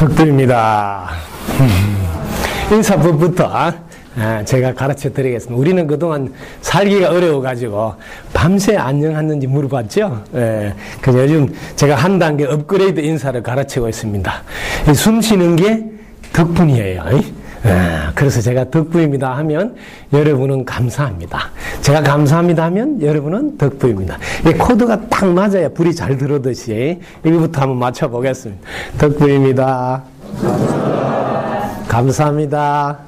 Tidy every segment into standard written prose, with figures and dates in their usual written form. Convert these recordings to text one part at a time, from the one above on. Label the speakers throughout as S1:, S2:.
S1: 덕분입니다. 인사법부터 제가 가르쳐 드리겠습니다. 우리는 그동안 살기가 어려워가지고 밤새 안녕하는지 물어봤죠? 그래서 요즘 제가 한 단계 업그레이드 인사를 가르치고 있습니다. 숨 쉬는 게 덕분이에요. 그래서 제가 덕분입니다 하면 여러분은 감사합니다. 제가 감사합니다 하면 여러분은 덕분입니다. 이 코드가 딱 맞아야 불이 잘 들어오듯이 이거부터 한번 맞춰보겠습니다. 덕분입니다. 감사합니다.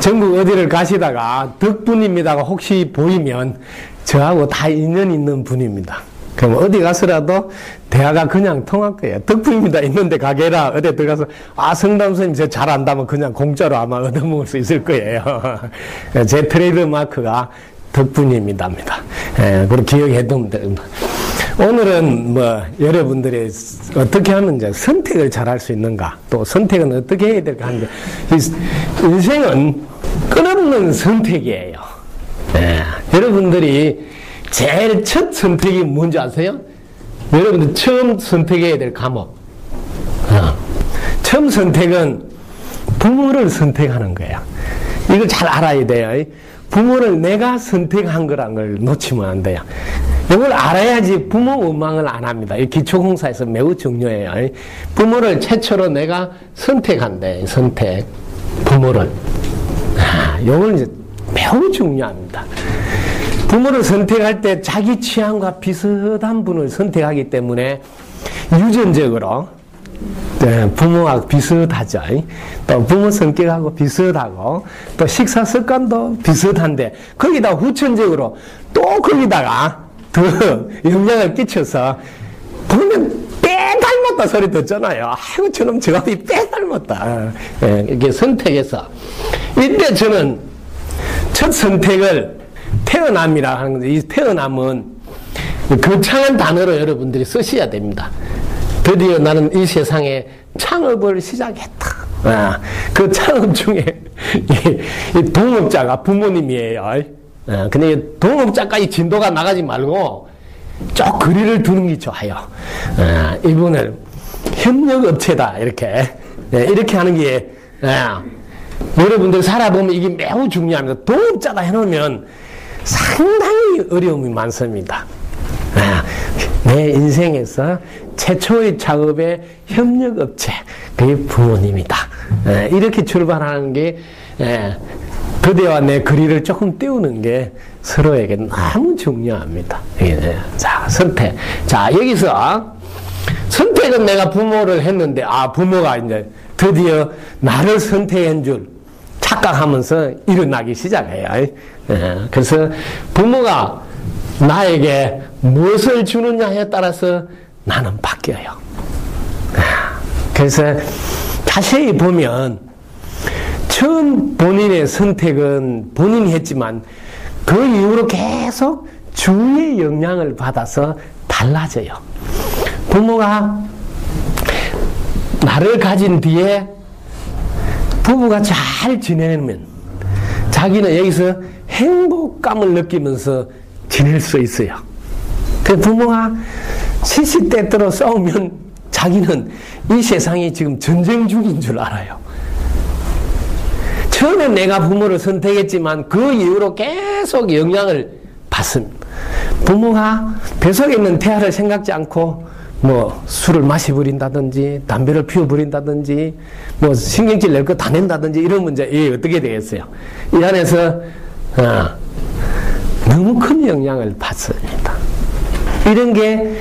S1: 전국 어디를 가시다가 덕분입니다가 혹시 보이면 저하고 다 인연 있는 분입니다. 그럼 어디 가서라도 대화가 그냥 통할 거예요. 덕분입니다 있는데 가게라 어디 들어가서 성담 선생님 저 잘 안다면 그냥 공짜로 아마 얻어먹을 수 있을 거예요. 제 트레이드 마크가 덕분입니다입니다. 그리고 기억해 두면 됩니다. 오늘은 여러분들이 어떻게 하면 이제 선택을 잘 할 수 있는가, 또 선택은 어떻게 해야 될까 하는데, 인생은 끊없는 선택이에요. 여러분들이 제일 첫 선택이 뭔지 아세요? 여러분들 처음 선택해야 될 과목. 처음 선택은 부모를 선택하는 거예요. 이걸 잘 알아야 돼요. 부모를 내가 선택한 거란 걸 놓치면 안 돼요. 이걸 알아야지 부모 원망을 안 합니다. 이 기초공사에서 매우 중요해요. 부모를 최초로 내가 선택한대. 선택. 부모를. 이걸 이제 매우 중요합니다. 부모를 선택할 때 자기 취향과 비슷한 분을 선택하기 때문에 유전적으로 부모와 비슷하죠. 또 부모 성격하고 비슷하고 또 식사 습관도 비슷한데 거기다 후천적으로 또 거기다가 더 영향을 끼쳐서 보면 빼 닮았다 소리 듣잖아요. 아이고 저놈 저놈이 빼 닮았다. 이렇게 선택해서 이때 저는 첫 선택을 태어남이라 하는 건데, 이 태어남은 거창한 단어로 여러분들이 쓰셔야 됩니다. 드디어 나는 이 세상에 창업을 시작했다. 그 창업 중에 이 동업자가 부모님이에요. 근데 동업자까지 진도가 나가지 말고 쭉 거리를 두는 게 좋아요. 이분을 협력업체다 이렇게 하는 게 여러분들 살아보면 이게 매우 중요합니다. 동업자다 해놓으면 상당히 어려움이 많습니다. 내 인생에서 최초의 작업의 협력업체, 그게 부모님이다. 이렇게 출발하는 게 그대와 내 거리를 조금 띄우는 게 서로에게 너무 중요합니다. 자, 선택. 자, 여기서 선택은 내가 부모를 했는데, 부모가 이제 드디어 나를 선택한 줄 착각하면서 일어나기 시작해요. 그래서 부모가 나에게 무엇을 주느냐에 따라서 나는 바뀌어요. 그래서 자세히 보면 처음 본인의 선택은 본인이 했지만 그 이후로 계속 주위의 영향을 받아서 달라져요. 부모가 나를 가진 뒤에 부부가 잘 지내면 자기는 여기서 행복감을 느끼면서 지낼 수 있어요. 그 부모가 시시때때로 싸우면 자기는 이 세상이 지금 전쟁 중인 줄 알아요. 처음에 내가 부모를 선택했지만 그 이후로 계속 영향을 받습니다. 부모가 뱃속에 있는 태아를 생각지 않고 술을 마셔버린다든지 담배를 피워버린다든지 신경질 낼 거 다 낸다든지 이러면 이제 어떻게 되겠어요? 이 안에서 너무 큰 영향을 받습니다. 이런 게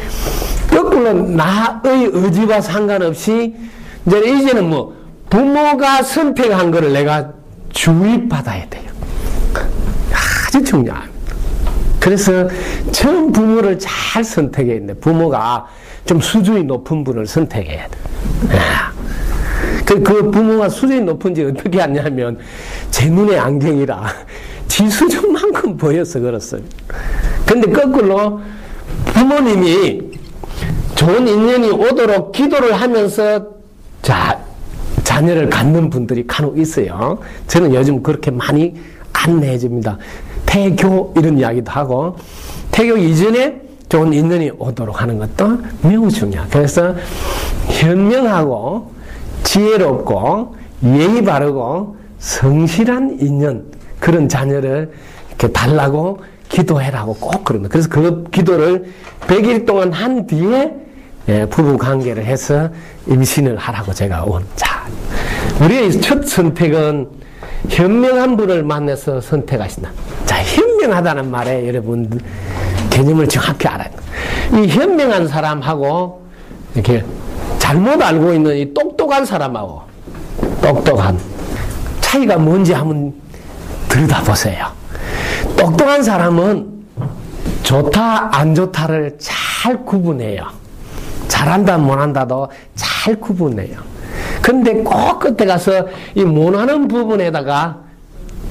S1: 거꾸로 나의 의지와 상관없이 이제는 부모가 선택한 거를 내가 주입받아야 돼요. 아주 중요합니다. 그래서 처음 부모를 잘 선택해야 되는데 부모가 좀 수준이 높은 분을 선택해야 돼요. 그 부모가 수준이 높은지 어떻게 하냐면 제 눈에 안경이라 지 수준만큼 보여서 그렇습니다. 근데 거꾸로 부모님이 좋은 인연이 오도록 기도를 하면서 자녀를 갖는 분들이 간혹 있어요. 저는 요즘 그렇게 많이 안내해 줍니다. 태교 이런 이야기도 하고 태교 이전에 좋은 인연이 오도록 하는 것도 매우 중요해요. 그래서 현명하고 지혜롭고 예의 바르고 성실한 인연, 그런 자녀를 이렇게 달라고 기도해라고 꼭 그럽니다. 그래서 그 기도를 100일 동안 한 뒤에 부부 관계를 해서 임신을 하라고 제가 자, 우리의 첫 선택은 현명한 분을 만나서 선택하신다. 자, 현명하다는 말에 여러분 개념을 정확히 알아야 돼요. 이 현명한 사람하고 이렇게 잘못 알고 있는 이 똑똑한 사람하고 똑똑한 차이가 뭔지 한번 들여다보세요. 똑똑한 사람은 좋다 안 좋다를 잘 구분해요. 잘한다 못한다도 잘 구분해요. 근데 꼭 끝에 가서 이 못하는 부분에다가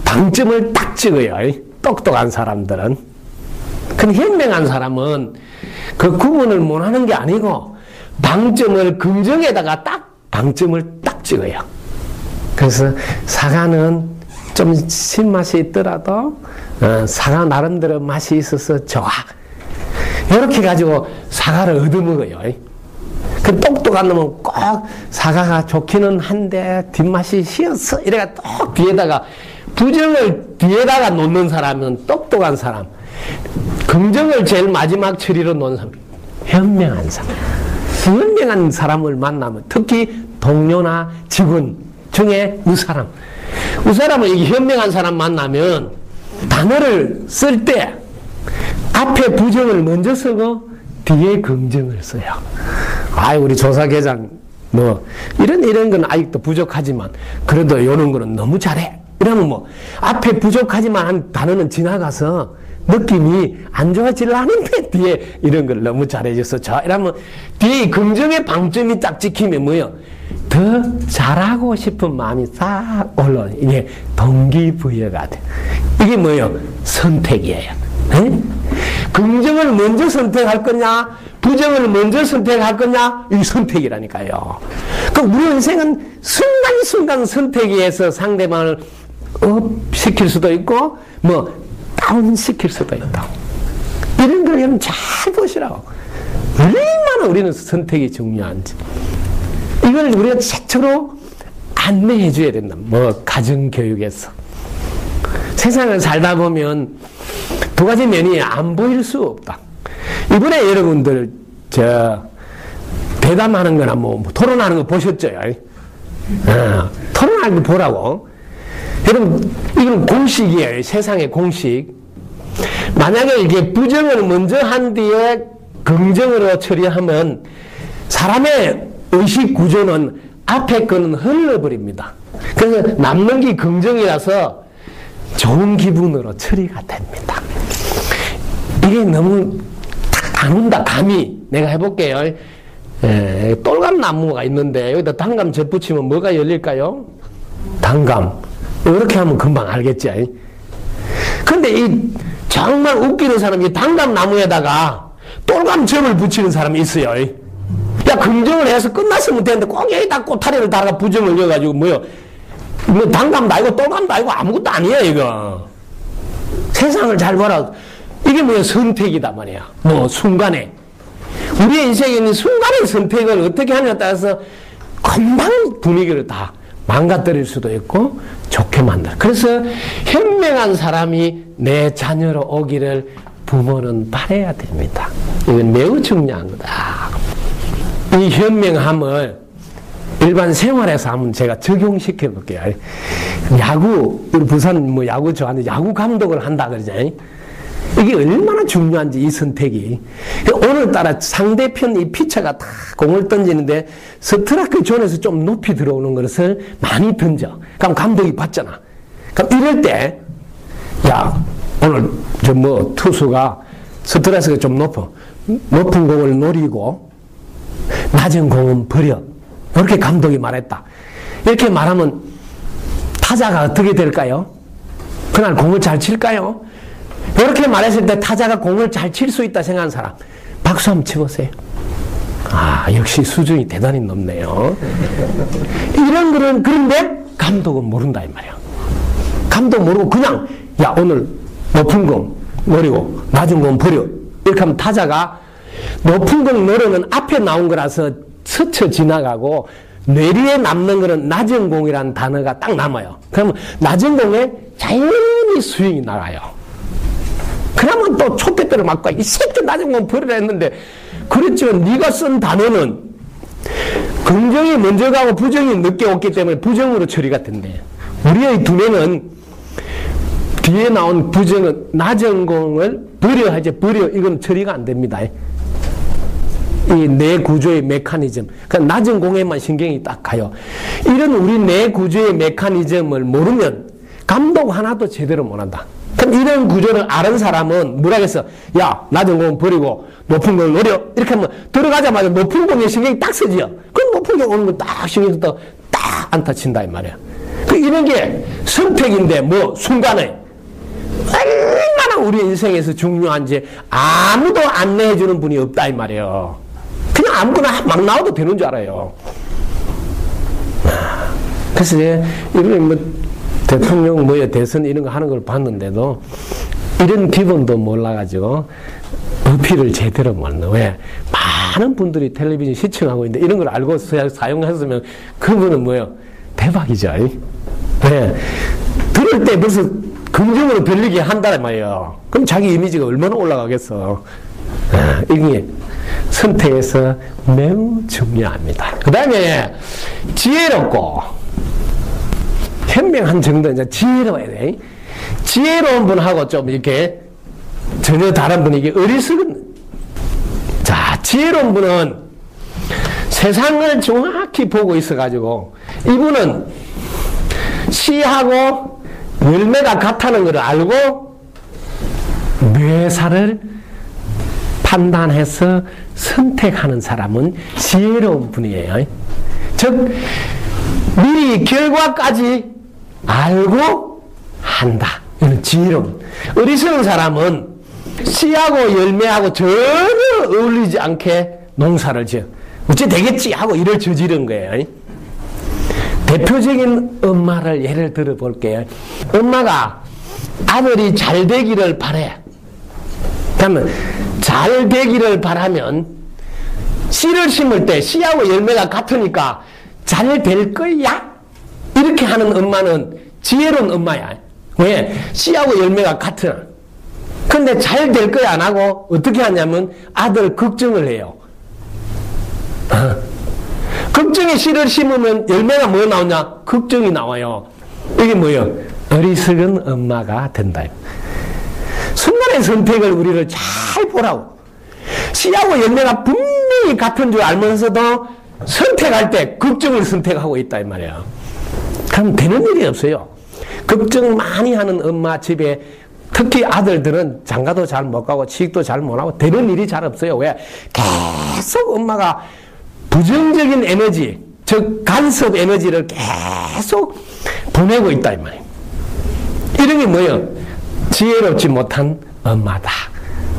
S1: 방점을 딱 찍어요. 똑똑한 사람들은. 근데 현명한 사람은 그 구분을 못하는 게 아니고 방점을 긍정에다가 딱 방점을 딱 찍어요. 그래서 사과는 좀 신맛이 있더라도 사과 나름대로 맛이 있어서 좋아. 이렇게 가지고 사과를 얻어먹어요. 그 똑똑한 놈은 꼭 사과가 좋기는 한데 뒷맛이 희었어. 이래가 또 뒤에다가 부정을 뒤에다가 놓는 사람은 똑똑한 사람. 긍정을 제일 마지막 처리로 놓는 사람. 현명한 사람. 현명한 사람을 만나면 특히 동료나 직원 중에 우사람은 이 현명한 사람 만나면 단어를 쓸 때 앞에 부정을 먼저 쓰고 뒤에 긍정을 써요. 우리 조사계장 이런 건 아직도 부족하지만 그래도 이런 거는 너무 잘해. 이러면 앞에 부족하지만 한 단어는 지나가서 느낌이 안 좋아지려는데 뒤에 이런 걸 너무 잘해줘서 이러면 뒤에 긍정의 방점이 딱 찍히면 더 잘하고 싶은 마음이 싹 올라오는 이게 동기부여가 돼. 이게 선택이에요. 에? 긍정을 먼저 선택할 거냐 부정을 먼저 선택할 거냐 이 선택이라니까요. 우리 인생은 순간순간 선택에서 상대방을 업시킬 수도 있고 다운시킬 수도 있다. 이런 걸 여러분 잘 보시라고. 얼마나 우리는 선택이 중요한지 이걸 우리가 최초로 안내해 줘야 된다. 가정교육에서 세상을 살다 보면 두 가지 면이 안 보일 수 없다. 이번에 여러분들 대담하는 거나 토론하는 거 보셨죠? 토론하는 거 보라고. 여러분 이건 공식이에요. 세상의 공식. 만약에 이게 부정을 먼저 한 뒤에 긍정으로 처리하면 사람의 의식 구조는 앞에 거는 흘러버립니다. 그래서 남는 게 긍정이라서 좋은 기분으로 처리가 됩니다. 이게 너무 딱 안 온다. 감이 내가 해볼게요. 똘감 나무가 있는데 여기다 단감 접붙이면 뭐가 열릴까요? 단감. 이렇게 하면 금방 알겠지. 근데 정말 웃기는 사람이 단감 나무에다가 똘감 접을 붙이는 사람이 있어요. 긍정을 해서 끝났으면 되는데 꼭 여기다 꼬타리를 달아가 부정을 넣어가지고 단감도 아니고 똘감도 아니고 아무것도 아니에요. 이거 세상을 잘 보라. 이게 선택이다 말이야. 순간에 우리의 인생에 있는 순간의 선택을 어떻게 하냐에 따라서 금방 분위기를 다 망가뜨릴 수도 있고 좋게 만들. 그래서 현명한 사람이 내 자녀로 오기를 부모는 바라야 됩니다. 이건 매우 중요한 거다. 이 현명함을 일반 생활에서 한번 제가 적용시켜 볼게요. 우리 부산 야구 좋아하는데 야구 감독을 한다 그러잖아요. 이게 얼마나 중요한지 이 선택이. 오늘따라 상대편 이 피처가 다 공을 던지는데 스트라이크 존에서 좀 높이 들어오는 것을 많이 던져. 그럼 감독이 봤잖아. 그럼 이럴 때 오늘 투수가 스트라이크가 좀 높은 공을 노리고 낮은 공은 버려. 이렇게 감독이 말했다. 이렇게 말하면 타자가 어떻게 될까요? 그날 공을 잘 칠까요? 이렇게 말했을 때 타자가 공을 잘 칠 수 있다 생각하는 사람 박수 한번 쳐보세요. 역시 수준이 대단히 높네요. 이런 거는 그런데 감독은 모른다 이 말이야. 감독 모르고 그냥 오늘 높은 공 노리고 낮은 공 버려. 이렇게 하면 타자가 높은 공 노르는 앞에 나온 거라서 스쳐 지나가고 뇌리에 남는 거는 낮은 공이라는 단어가 딱 남아요. 그러면 낮은 공에 자연히 스윙이 나가요. 그러면 또 촛대대를 맞고 이 새끼 낮은 공 버리라 했는데 그렇지만 네가 쓴 단어는 긍정이 먼저 가고 부정이 늦게 왔기 때문에 부정으로 처리가 된대. 우리의 두뇌는 뒤에 나온 부정은 낮은 공을 버려 하지 버려 이건 처리가 안 됩니다. 이 뇌 구조의 메커니즘. 그러니까 낮은 공에만 신경이 딱 가요. 이런 우리 뇌 구조의 메커니즘을 모르면 감독 하나도 제대로 못한다. 그럼 이런 구조를 아는 사람은 뭐라 했어? 야, 낮은 공 버리고 높은 걸 노려. 이렇게 하면 들어가자마자 높은 공에 신경이 딱 쓰지요. 그럼 높은 공 오는 거 딱 신경 써서 딱 안타 친다 이 말이야. 이런 게 선택인데 뭐 순간에 얼마나 우리 인생에서 중요한지 아무도 안내해주는 분이 없다 이 말이에요. 그냥 아무거나 막 나와도 되는 줄 알아요. 그래서 이런 뭐 대통령 뭐야 대선 이런 거 하는 걸 봤는데도 이런 기본도 몰라가지고 어필을 제대로 못해. 왜? 많은 분들이 텔레비전 시청하고 있는데 이런 걸 알고 사용했으면 그분은 뭐예요? 대박이죠. 왜? 들을 때 벌써 긍정으로 들리게 한다는 말이에요. 그럼 자기 이미지가 얼마나 올라가겠어. 이게 선택에서 매우 중요합니다. 그 다음에 지혜롭고 현명한 정도는 이제 지혜로워야 돼. 지혜로운 분하고 좀 이렇게 전혀 다른 분이 이게 어리석은. 자, 지혜로운 분은 세상을 정확히 보고 있어가지고 이분은 씨하고 열매가 같다는 걸 알고 뇌사를 판단해서 선택하는 사람은 지혜로운 분이에요. 즉 미리 결과까지 알고 한다. 이는 지혜로운. 어리석은 사람은 씨하고 열매하고 전혀 어울리지 않게 농사를 지어. 어째 되겠지 하고 일을 저지른 거예요. 대표적인 엄마를 예를 들어 볼게요. 엄마가 아들이 잘 되기를 바래. 그러면 잘 되기를 바라면 씨를 심을 때 씨하고 열매가 같으니까 잘 될 거야? 이렇게 하는 엄마는 지혜로운 엄마야. 왜? 씨하고 열매가 같으나. 근데 잘 될 거야 안 하고 어떻게 하냐면 아들 걱정을 해요. 걱정에 씨를 심으면 열매가 뭐 나오냐? 걱정이 나와요. 이게 뭐예요? 어리석은 엄마가 된다. 순간의 선택을 우리를 잘 보라고. 씨하고 열매가 분명히 같은 줄 알면서도 선택할 때 걱정을 선택하고 있다 이 말이에요. 그럼 되는 일이 없어요. 걱정 많이 하는 엄마 집에 특히 아들들은 장가도 잘 못 가고 취직도 잘 못 하고 되는 일이 잘 없어요. 왜? 계속 엄마가 부정적인 에너지, 즉 간섭 에너지를 계속 보내고 있다 이 말이에요. 이런 게 뭐예요? 지혜롭지 못한 엄마다.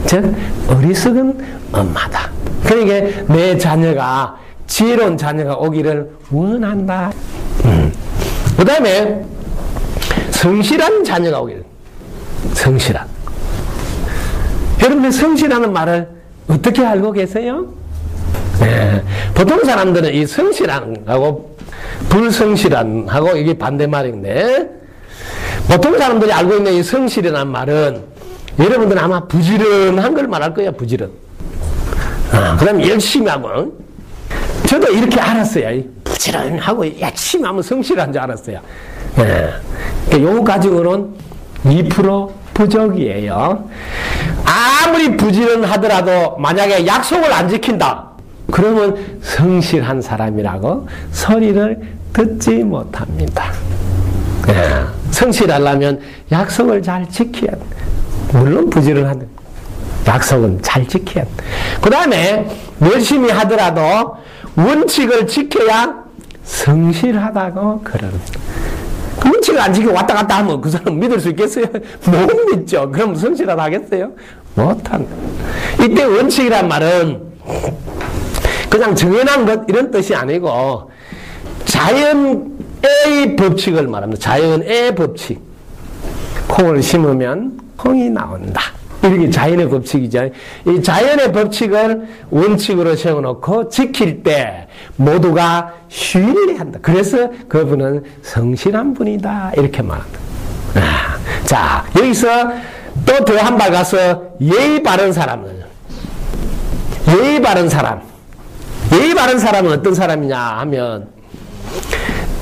S1: 즉 어리석은 엄마다. 그러니까 내 자녀가 지혜로운 자녀가 오기를 원한다. 그 다음에 성실한 자녀가 오기를. 성실한. 여러분 성실하는 말을 어떻게 알고 계세요? 네. 보통 사람들은 이 성실한하고 불성실한하고 이게 반대말인데 보통 사람들이 알고 있는 이 성실이라는 말은 여러분들은 아마 부지런한 걸 말할 거예요. 부지런. 그 다음에 열심히 하고. 저도 이렇게 알았어요. 부지런하고 열심히 하면 성실한 줄 알았어요. 네. 요 가정으로는 2% 부족이에요. 아무리 부지런하더라도 만약에 약속을 안 지킨다. 그러면 성실한 사람이라고 소리를 듣지 못합니다. 네. 성실하려면 약속을 잘 지켜야 돼. 물론 부지런하든 약속은 잘 지켜야 돼. 그 다음에 열심히 하더라도 원칙을 지켜야 성실하다고 그러는. 원칙을 안 지키고 왔다 갔다 하면 그 사람 믿을 수 있겠어요? 못 믿죠. 그럼 성실하다 하겠어요? 못한다. 이때 원칙이란 말은 그냥 정해놓은 것 이런 뜻이 아니고 자연의 법칙을 말합니다. 자연의 법칙. 콩을 심으면 콩이 나온다. 이게 자연의 법칙이죠. 이 자연의 법칙을 원칙으로 세워놓고 지킬 때 모두가 신뢰한다. 그래서 그분은 성실한 분이다. 이렇게 말한다. 자, 여기서 또 더 한 발 가서 예의 바른 사람은, 예의 바른 사람. 예의 바른 사람은 어떤 사람이냐 하면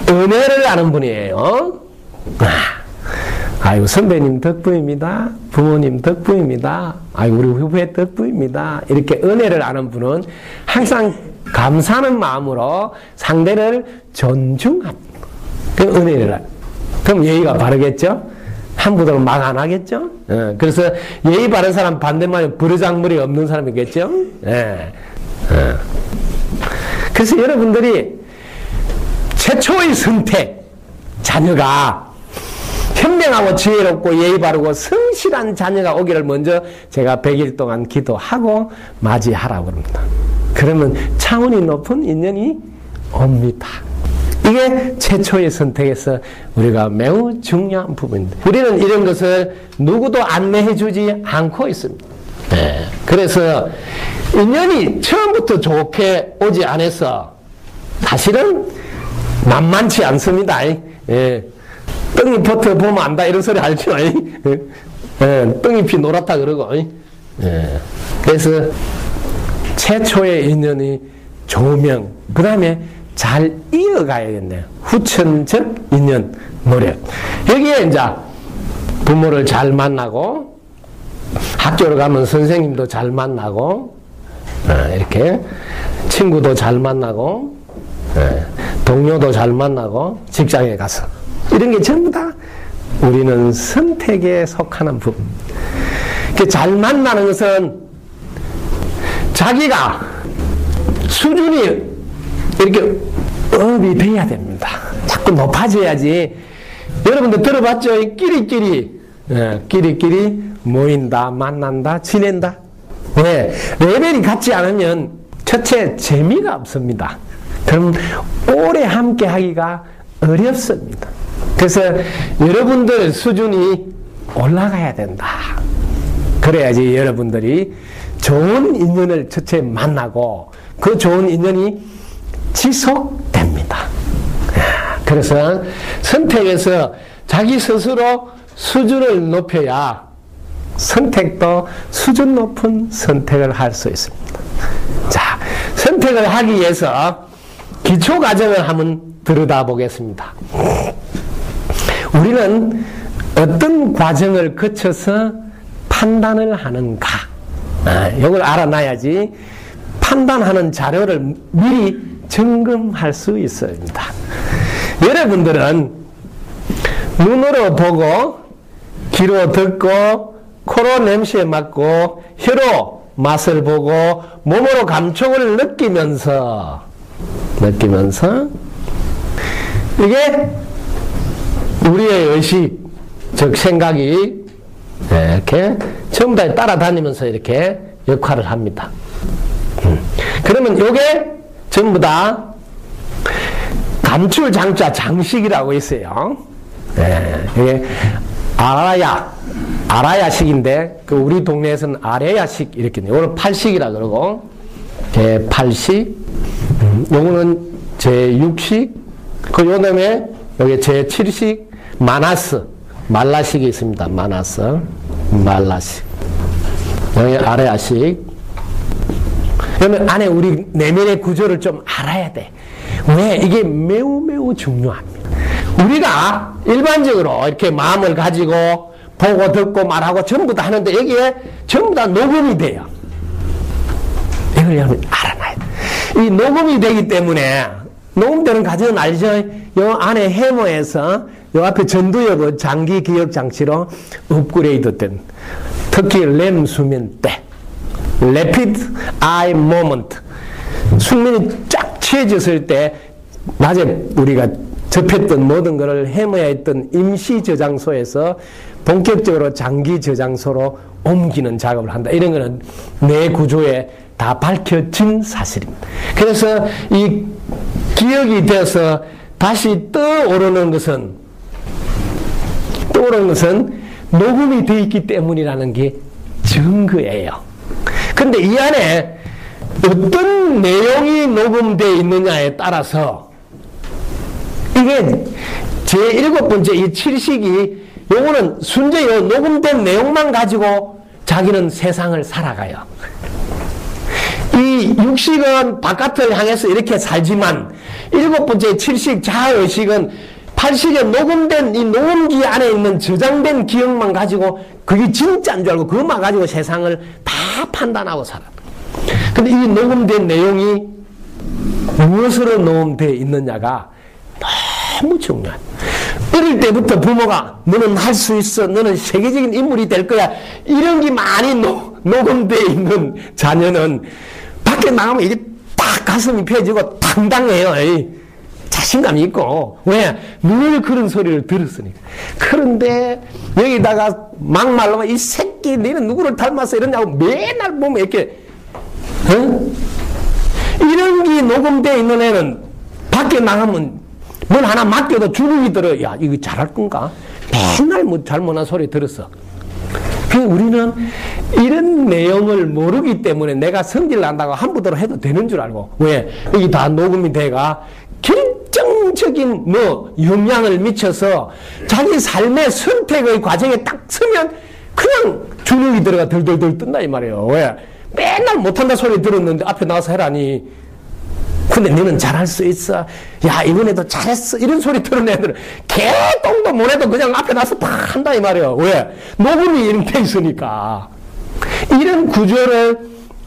S1: 은혜를 아는 분이에요. 아이고, 선배님 덕분입니다. 부모님 덕분입니다. 아이고, 우리 후배 덕분입니다. 이렇게 은혜를 아는 분은 항상 감사하는 마음으로 상대를 존중합니다. 그 은혜를. 그럼 예의가 바르겠죠? 함부로 말 안 하겠죠? 그래서 예의 바른 사람 반대말은 버르장머리 없는 사람이겠죠? 그래서 여러분들이 최초의 선택, 자녀가 현명하고 지혜롭고 예의 바르고 성실한 자녀가 오기를 먼저 제가 100일 동안 기도하고 맞이하라고 합니다. 그러면 차원이 높은 인연이 옵니다. 이게 최초의 선택에서 우리가 매우 중요한 부분입니다. 우리는 이런 것을 누구도 안내해 주지 않고 있습니다. 그래서 인연이 처음부터 좋게 오지 않아서 사실은 만만치 않습니다. 똥잎부터 보면 안다 이런 소리 알죠? 똥잎이 노랗다 그러고. 그래서 최초의 인연이 좋으면 그 다음에 잘 이어가야겠네요. 후천적 인연 노력. 여기에 이제 부모를 잘 만나고 학교를 가면 선생님도 잘 만나고 이렇게 친구도 잘 만나고 동료도 잘 만나고 직장에 가서 이런 게 전부 다 우리는 선택에 속하는 부분. 잘 만나는 것은 자기가 수준이 이렇게 업이 돼야 됩니다. 자꾸 높아져야지. 여러분들 들어봤죠? 끼리끼리 모인다, 만난다, 지낸다. 왜? 레벨이 같지 않으면 첫째 재미가 없습니다. 그럼 오래 함께 하기가 어렵습니다. 그래서 여러분들 수준이 올라가야 된다. 그래야지 여러분들이 좋은 인연을 첫째 만나고 그 좋은 인연이 지속됩니다. 그래서 선택에서 자기 스스로 수준을 높여야 선택도 수준 높은 선택을 할 수 있습니다. 자, 선택을 하기 위해서 기초 과정을 한번 들여다 보겠습니다. 우리는 어떤 과정을 거쳐서 판단을 하는가? 이걸 알아놔야지 판단하는 자료를 미리 점검할 수 있습니다. 여러분들은 눈으로 보고 귀로 듣고 코로 냄새 맡고 혀로 맛을 보고 몸으로 감촉을 느끼면서 이게 우리의 의식, 즉 생각이 이렇게 전부 다 따라다니면서 이렇게 역할을 합니다. 그러면 이게 전부 다 감출장자 장식이라고 있어요. 이게 아라야식인데 그 우리 동네에서는 아래야식 이렇게 오늘 팔식이라 그러고 팔식, 요거는 제6식, 그 요다음에 여기 제7식 마나스 말라식이 있습니다. 마나스 말라식, 여기 아래야식. 그러면 안에 우리 내면의 구조를 좀 알아야 돼. 왜? 이게 매우 중요합니다. 우리가 일반적으로 이렇게 마음을 가지고 보고 듣고 말하고 전부 다 하는데 여기에 전부 다 녹음이 돼요. 이걸 여러분 알아놔야 돼. 이 녹음이 되기 때문에 녹음되는 과정은 알죠? 요 안에 해머에서 요 앞에 전두엽의 장기 기억 장치로 업그레이드 된, 특히 렘 수면 때 Rapid Eye Moment, 숙면이 쫙 취해졌을 때 낮에 우리가 접했던 모든 것을 해머에 있던 임시 저장소에서 본격적으로 장기 저장소로 옮기는 작업을 한다. 이런 거는 뇌 구조에 다 밝혀진 사실입니다. 그래서 이 기억이 되어서 다시 떠오르는 것은 녹음이 되어 있기 때문이라는 게 증거예요. 근데 이 안에 어떤 내용이 녹음되어 있느냐에 따라서 이게 제7번째 이 칠식이 요거는 순전히 녹음된 내용만 가지고 자기는 세상을 살아가요. 이 육식은 바깥을 향해서 이렇게 살지만 7번째 칠식 자의식은 8식에 녹음된 이 녹음기 안에 있는 저장된 기억만 가지고 그게 진짜인 줄 알고 그것만 가지고 세상을 다 판단하고 살아. 근데 이 녹음된 내용이 무엇으로 녹음되어 있느냐가 너무 중요해. 어릴 때부터 부모가 너는 할 수 있어, 너는 세계적인 인물이 될 거야, 이런 게 많이 녹음되어 있는 자녀는 밖에 나가면 이게 딱 가슴이 펴지고 당당해요. 자신감이 있고. 왜? 늘 그런 소리를 들었으니까. 그런데 여기다가 막말로 이 새끼 너는 누구를 닮아서 이러냐고 맨날 보면 이렇게 이런 게 녹음되어 있는 애는 밖에 나가면 뭘 하나 맡겨도 주눅이 들어. 야, 이거 잘할 건가? 맨날 뭐 잘못한 소리 들었어. 우리는 이런 내용을 모르기 때문에 내가 성질 난다고 함부로 해도 되는 줄 알고. 왜? 여기 다 녹음이 돼가 결정적인 영향을 미쳐서 자기 삶의 선택의 과정에 딱 서면 그냥 주눅이 들어가 덜덜덜 뜬다 이 말이에요. 왜? 맨날 못한다 소리 들었는데 앞에 나와서 해라니. 근데 너는 잘할 수 있어. 야, 이번에도 잘했어. 이런 소리 들은 애들은 개똥도 못 해도 그냥 앞에 나서 다 한다 이 말이에요. 왜? 녹음이 이렇게 돼 있으니까. 이런 구조를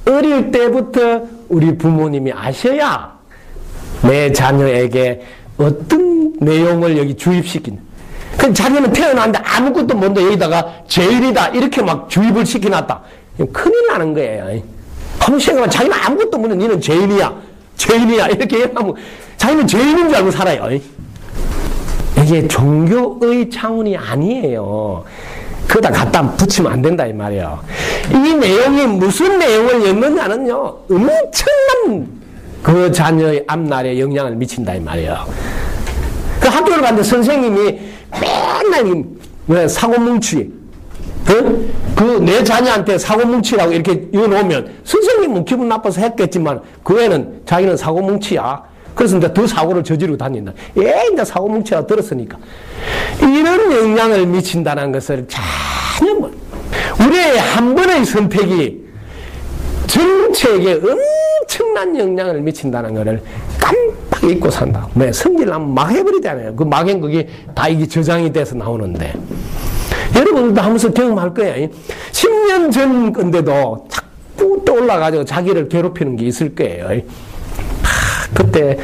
S1: 어릴 때부터 우리 부모님이 아셔야 내 자녀에게 어떤 내용을 여기 주입시키는. 그럼 자기는 태어났는데 아무것도 모르는데 여기다가 제일이다 이렇게 막 주입을 시켜놨다. 큰일 나는 거예요. 한번 생각하면 자기는 아무것도 모르는 니는 제일이야. 죄인이야 이렇게 얘기하면 자기는 죄인인 줄 알고 살아요. 이게 종교의 차원이 아니에요. 그거다 갖다 붙이면 안 된다 이 말이에요. 이 내용이 무슨 내용을 엮느냐는요 엄청난 그 자녀의 앞날에 영향을 미친다 이 말이에요. 그 학교를 갔는데 선생님이 맨날 사고뭉치 그 내 자녀한테 사고뭉치라고 이렇게 이어놓으면 선생님은 기분 나빠서 했겠지만 그 애는 자기는 사고뭉치야. 그래서 이제 더 사고를 저지르고 다닌다. 이제 사고뭉치라고 들었으니까. 이런 영향을 미친다는 것을 전혀 우리의 한 번의 선택이 전체에게 엄청난 영향을 미친다는 것을 깜빡 잊고 산다. 왜? 성질나면 막 해버리잖아요. 그 막엔 그게 다 이게 저장이 돼서 나오는데. 여러분들도 하면서 경험할 거예요. 10년 전 건데도 자꾸 떠올라가지고 자기를 괴롭히는 게 있을 거예요. 그때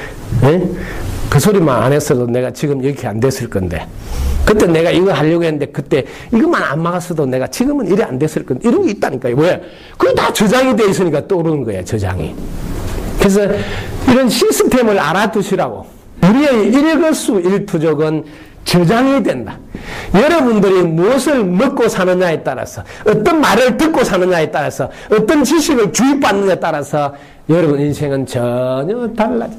S1: 그 소리만 안 했어도 내가 지금 이렇게 안 됐을 건데, 그때 내가 이거 하려고 했는데 그때 이것만 안 막았어도 내가 지금은 이래 안 됐을 건데, 이런 게 있다니까요. 왜? 그게 다 저장이 돼 있으니까 떠오르는 거예요. 저장이. 그래서 이런 시스템을 알아두시라고. 우리의 일거수일투족은 저장이 된다. 여러분들이 무엇을 먹고 사느냐에 따라서, 어떤 말을 듣고 사느냐에 따라서, 어떤 지식을 주입받느냐에 따라서 여러분 인생은 전혀 달라져.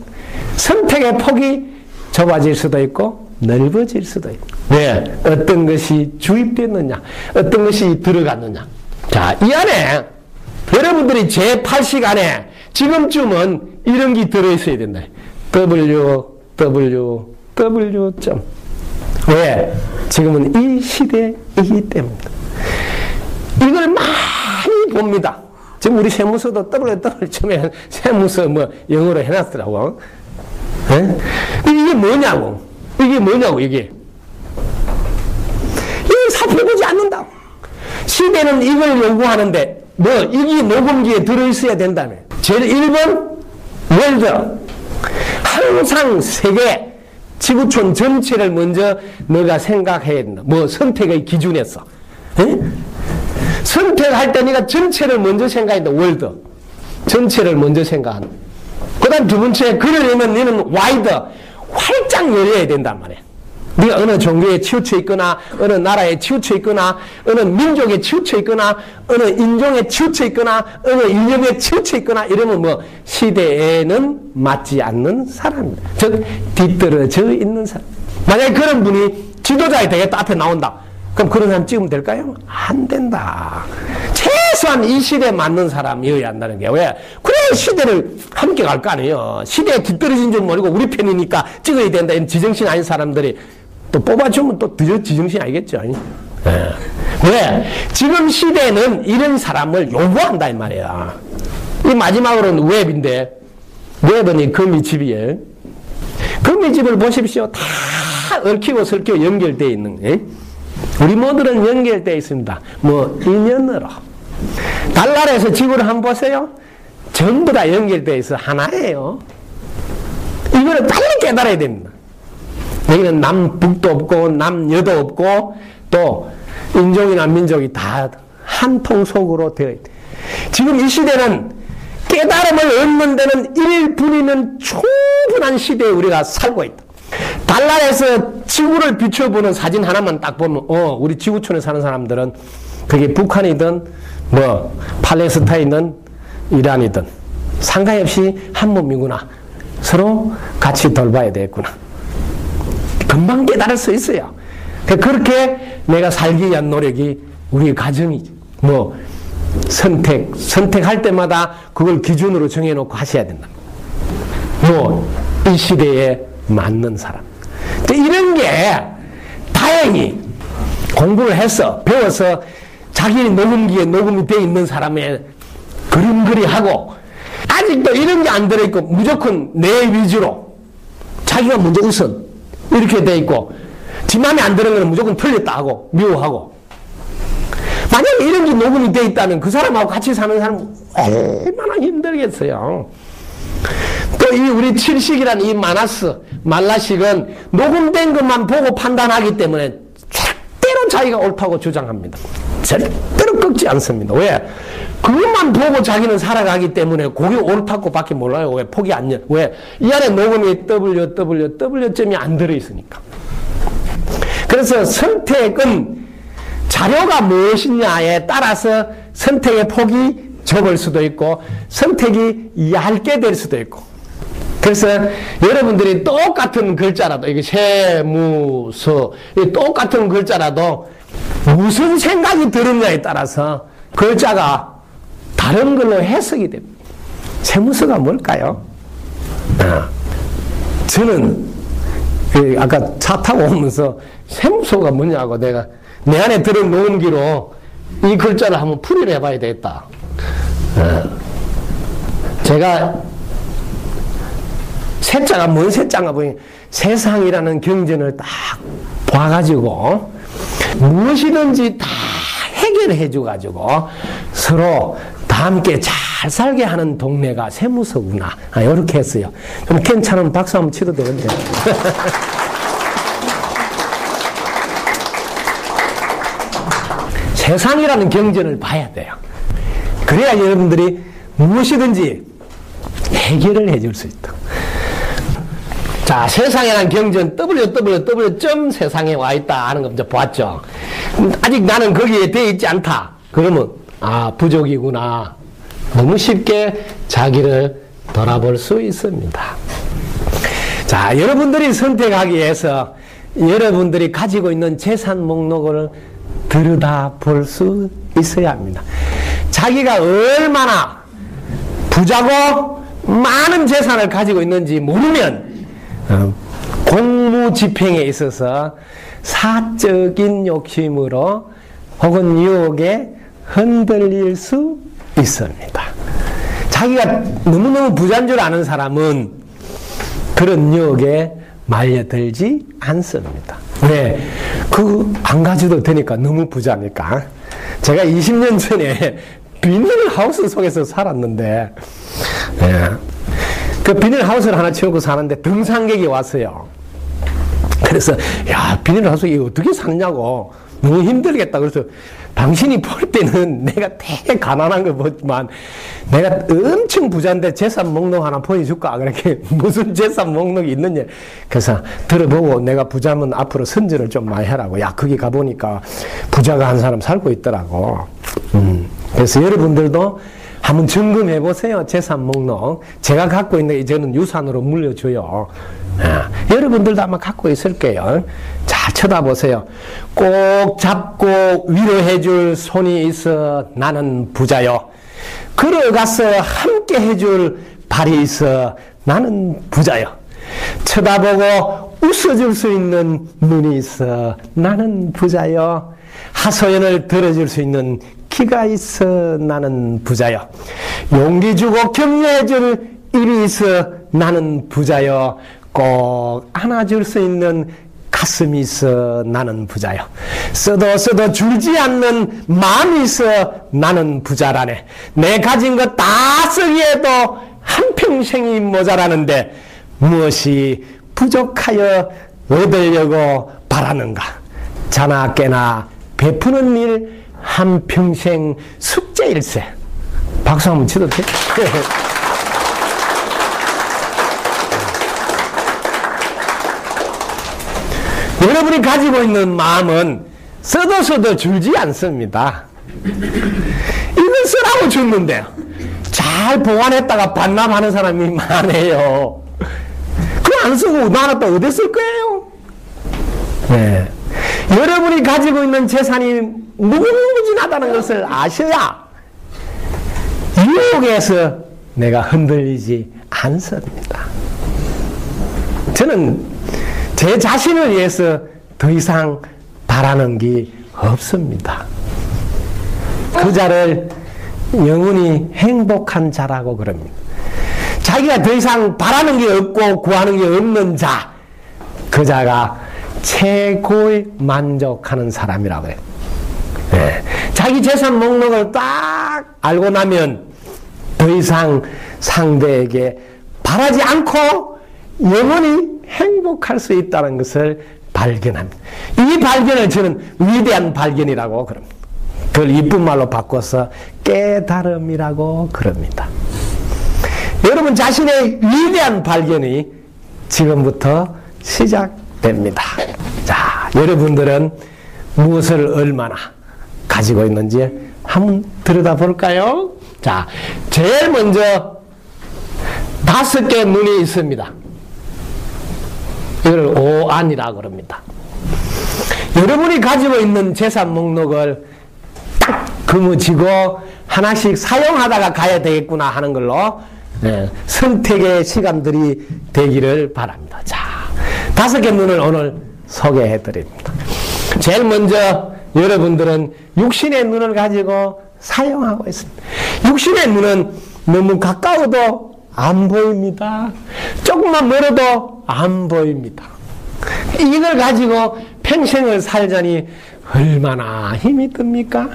S1: 선택의 폭이 좁아질 수도 있고 넓어질 수도 있고. 왜? 어떤 것이 주입됐느냐, 어떤 것이 들어갔느냐. 자, 이 안에 여러분들이 제8식 안에 지금쯤은 이런 게 들어있어야 된다. www. 왜? 지금은 이 시대이기 때문입니다. 이걸 많이 봅니다. 지금 우리 세무서도 처음에 세무서 영어로 해놨더라고. 이게 뭐냐고. 이게 살펴보지 않는다고. 시대는 이걸 요구하는데, 이게 녹음기에 들어있어야 된다며. 제일 1번, 월드. 항상 세계, 지구촌 전체를 먼저 너가 생각해야 된다. 선택의 기준에서. 선택할 때 네가 전체를 먼저 생각해야 된다. 월드. 전체를 먼저 생각한다. 그 다음 두 번째, 그러려면 너는 와이드. 활짝 열려야 된단 말이야. 네가 어느 종교에 치우쳐 있거나, 어느 나라에 치우쳐 있거나, 어느 민족에 치우쳐 있거나, 어느 인종에 치우쳐 있거나, 어느 이념에 치우쳐 있거나, 이러면 시대에는 맞지 않는 사람입니다. 즉, 뒤떨어져 있는 사람. 만약에 그런 분이 지도자가 되겠다 앞에 나온다. 그럼 그런 사람 찍으면 될까요? 안 된다. 최소한 이 시대에 맞는 사람이어야 한다는 게. 왜? 그래, 시대를 함께 갈 거 아니에요. 시대에 뒤떨어진 줄 모르고 우리 편이니까 찍어야 된다. 이런 지정신 아닌 사람들이 또 뽑아주면 또 지정신 아니겠죠. 예. 왜? 지금 시대는 이런 사람을 요구한다, 이 말이야. 이 마지막으로는 웹인데, 웹은 이 거미집이에요. 거미집을 보십시오. 다 얽히고 설키고 연결되어 있는, 예? 우리 모두는 연결되어 있습니다. 뭐, 인연으로. 달나라에서 지구를 한번 보세요. 전부 다 연결되어 있어. 하나예요. 이거를 빨리 깨달아야 됩니다. 여기는 남북도 없고, 남여도 없고, 또, 인종이나 민족이 다 한 통 속으로 되어 있다. 지금 이 시대는 깨달음을 얻는 데는 1분이면 충분한 시대에 우리가 살고 있다. 달나라에서 지구를 비춰보는 사진 하나만 딱 보면, 우리 지구촌에 사는 사람들은 그게 북한이든, 뭐, 팔레스타인이든, 이란이든, 상관없이 한 몸이구나. 서로 같이 돌봐야 되겠구나. 금방 깨달을 수 있어요. 그렇게 내가 살기 위한 노력이 우리 가정이지. 뭐, 선택할 때마다 그걸 기준으로 정해놓고 하셔야 된다. 뭐, 이 시대에 맞는 사람. 이런 게 다행히 공부를 해서, 배워서 자기 녹음기에 녹음이 되어 있는 사람의 그림그리 하고, 아직도 이런 게 안 들어있고, 무조건 내 위주로, 자기가 먼저 우선, 이렇게 되어 있고, 지 맘에 안 드는 거는 무조건 틀렸다 하고, 미워하고. 만약에 이런 게 녹음이 되어 있다면 그 사람하고 같이 사는 사람은 얼마나 힘들겠어요. 또 이 우리 칠식이라는 이 말라식은 녹음된 것만 보고 판단하기 때문에 절대로 자기가 옳다고 주장합니다. 절대로 꺾지 않습니다. 왜? 그것만 보고 자기는 살아가기 때문에 그게 옳다고 밖에 몰라요. 왜? 폭이 안 열. 왜? 이 안에 녹음이 W점이 안 들어있으니까. 그래서 선택은 자료가 무엇이냐에 따라서 선택의 폭이 좁을 수도 있고 선택이 얇게 될 수도 있고. 그래서 여러분들이 똑같은 글자라도 이게 세무서 똑같은 글자라도 무슨 생각이 들었냐에 따라서 글자가 다른 걸로 해석이 됩니다. 세무서가 뭘까요? 저는 아까 차 타고 오면서 세무서가 뭐냐고 내가 내 안에 들은 녹음기로 이 글자를 한번 풀이를 해봐야 되겠다. 제가 세자가 뭔 세자인가 보니 세상이라는 경전을 딱 봐가지고 무엇이든지 다 해결해 줘가지고 서로 다 함께 잘 살게 하는 동네가 세무서구나. 이렇게 했어요. 좀 괜찮으면 박수 한번 치도 되는데. 세상이라는 경전을 봐야 돼요. 그래야 여러분들이 무엇이든지 해결을 해줄 수 있다. 자, 세상이라는 경전 www.세상에 와 있다 하는 거 먼저 보았죠. 아직 나는 거기에 되어 있지 않다. 그러면 부족이구나. 너무 쉽게 자기를 돌아볼 수 있습니다. 자, 여러분들이 선택하기 위해서 여러분들이 가지고 있는 재산 목록을 들여다볼 수 있어야 합니다. 자기가 얼마나 부자고 많은 재산을 가지고 있는지 모르면 공무집행에 있어서 사적인 욕심으로 혹은 유혹에 흔들릴 수 있습니다. 자기가 너무너무 부자인 줄 아는 사람은 그런 유혹에 말려들지 않습니다. 왜? 안 가져도 되니까 너무 부자니까. 제가 20년 전에 비닐하우스 속에서 살았는데, 그 비닐하우스를 하나 채우고 사는데 등산객이 왔어요. 그래서, 비닐하우스 이거 어떻게 샀냐고. 너무 힘들겠다. 그래서, 당신이 볼 때는 내가 되게 가난한 걸 보지만, 내가 엄청 부자인데 재산 목록 하나 보여줄까? 그렇게, 무슨 재산 목록이 있느냐. 그래서 들어보고 내가 부자면 앞으로 선전을 좀 많이 하라고. 거기 가보니까 부자가 한 사람 살고 있더라고. 그래서 여러분들도 한번 점검해 보세요. 재산 목록. 제가 갖고 있는 게 저는 유산으로 물려줘요. 여러분들도 아마 갖고 있을 거예요. 잘 쳐다보세요. 꼭 잡고 위로해줄 손이 있어 나는 부자요. 걸어가서 함께 해줄 발이 있어 나는 부자요. 쳐다보고 웃어줄 수 있는 눈이 있어 나는 부자요. 하소연을 들어줄 수 있는 귀가 있어 나는 부자요. 용기 주고 격려해줄 일이 있어 나는 부자요. 꼭 안아줄 수 있는 가슴이 있어 나는 부자요. 써도 줄지 않는 마음이 있어 나는 부자라네. 내 가진 것 다 쓰기에도 한평생이 모자라는데 무엇이 부족하여 얻으려고 바라는가. 자나 깨나 베푸는 일 한평생 숙제일세. 박수 한번 치도 돼? 여러분이 가지고 있는 마음은 써도 줄지 않습니다. 이건 쓰라고 줬는데 잘 보관했다가 반납하는 사람이 많아요. 그거 안 쓰고 나눴다 어디 쓸 거예요? 네. 여러분이 가지고 있는 재산이 무궁무진하다는 것을 아셔야 유혹에서 내가 흔들리지 않습니다. 저는 제 자신을 위해서 더 이상 바라는 게 없습니다. 그 자를 영원히 행복한 자라고 그럽니다. 자기가 더 이상 바라는 게 없고 구하는 게 없는 자, 그 자가 최고의 만족하는 사람이라고 해요. 네. 자기 재산 목록을 딱 알고 나면 더 이상 상대에게 바라지 않고 영원히 행복할 수 있다는 것을 발견합니다. 이 발견을 저는 위대한 발견이라고 그럽니다. 그걸 이쁜 말로 바꿔서 깨달음이라고 그럽니다. 여러분 자신의 위대한 발견이 지금부터 시작됩니다. 자, 여러분들은 무엇을 얼마나 가지고 있는지 한번 들여다볼까요? 자, 제일 먼저 5개의 눈이 있습니다. 이걸 오안이라고 그럽니다. 여러분이 가지고 있는 재산 목록을 딱 거머쥐고 하나씩 사용하다가 가야 되겠구나 하는 걸로 선택의 시간들이 되기를 바랍니다. 자, 5개 눈을 오늘 소개해 드립니다. 제일 먼저 여러분들은 육신의 눈을 가지고 사용하고 있습니다. 육신의 눈은 너무 가까워도 안 보입니다. 조금만 멀어도 안 보입니다. 이걸 가지고 평생을 살자니 얼마나 힘이 듭니까?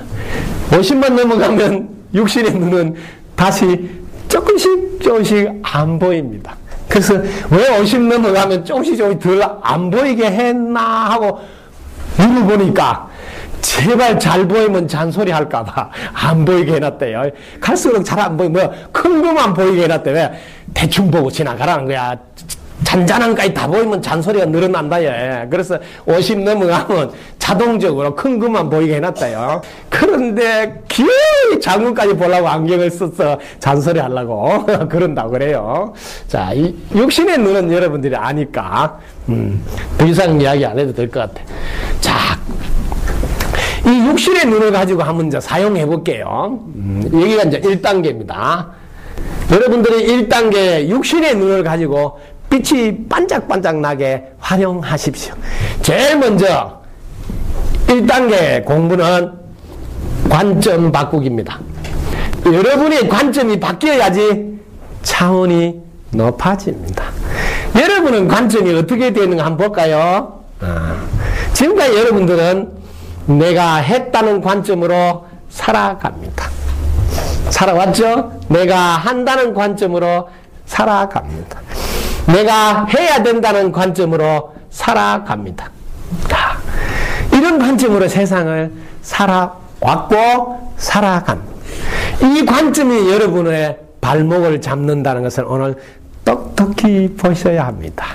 S1: 50만 넘어가면 육신의 눈은 다시 조금씩 안 보입니다. 그래서 왜 50 넘어가면 조금씩 덜 안 보이게 했나 하고 눈을 보니까 제발 잘 보이면 잔소리 할까봐 안 보이게 해놨대요. 갈수록 잘 안 보이면 큰 것만 보이게 해놨대. 왜? 대충 보고 지나가라는 거야. 잔잔한 것까지 다 보이면 잔소리가 늘어난다. 예. 그래서 50 넘어가면 자동적으로 큰 것만 보이게 해놨다요. 그런데 기어이 작은 것까지 보려고 안경을 써서 잔소리 하려고 그런다고 그래요. 자, 이 육신의 눈은 여러분들이 아니까 더 이상 이야기 안 해도 될 것 같아. 자, 이 육신의 눈을 가지고 한번 이제 사용해 볼게요. 여기가 이제 1단계입니다. 여러분들이 1단계 육신의 눈을 가지고 빛이 반짝반짝 나게 활용하십시오. 제일 먼저 1단계 공부는 관점 바꾸기입니다. 여러분의 관점이 바뀌어야지 차원이 높아집니다. 여러분은 관점이 어떻게 되는가 한번 볼까요? 지금까지 여러분들은 내가 했다는 관점으로 살아갑니다. 살아왔죠? 내가 한다는 관점으로 살아갑니다. 내가 해야 된다는 관점으로 살아갑니다. 자, 이런 관점으로 세상을 살아왔고 살아갑니다. 이 관점이 여러분의 발목을 잡는다는 것을 오늘 똑똑히 보셔야 합니다.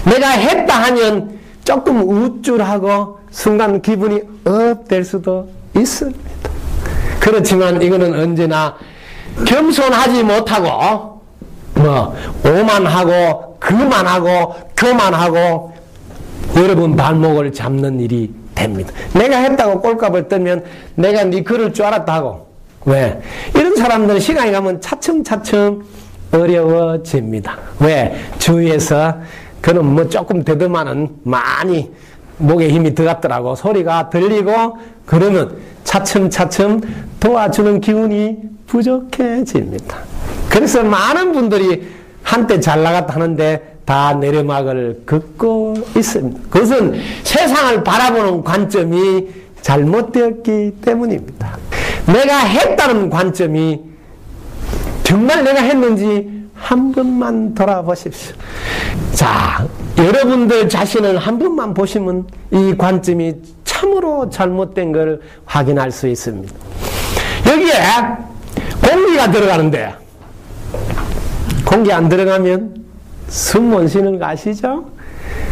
S1: 내가 했다 하면 조금 우쭐하고 순간 기분이 업될 수도 있습니다. 그렇지만 이거는 언제나 겸손하지 못하고 오만하고 그만하고 교만하고 여러분 발목을 잡는 일이 됩니다. 내가 했다고 꼴값을 떨면 내가 네 그럴 줄 알았다 하고. 왜? 이런 사람들은 시간이 가면 차츰차츰 어려워집니다. 왜? 주위에서 그는 조금 되더만은 많이 목에 힘이 들어갔더라고 소리가 들리고 그러면 차츰차츰 도와주는 기운이 부족해집니다. 그래서 많은 분들이 한때 잘 나갔다 하는데 다 내리막을 긋고 있습니다. 그것은 세상을 바라보는 관점이 잘못되었기 때문입니다. 내가 했다는 관점이 정말 내가 했는지 한 번만 돌아보십시오. 자, 여러분들 자신을 한 번만 보시면 이 관점이 참으로 잘못된 걸 확인할 수 있습니다. 여기에 공기가 들어가는데 공기 안 들어가면 숨 못 쉬는 거 아시죠?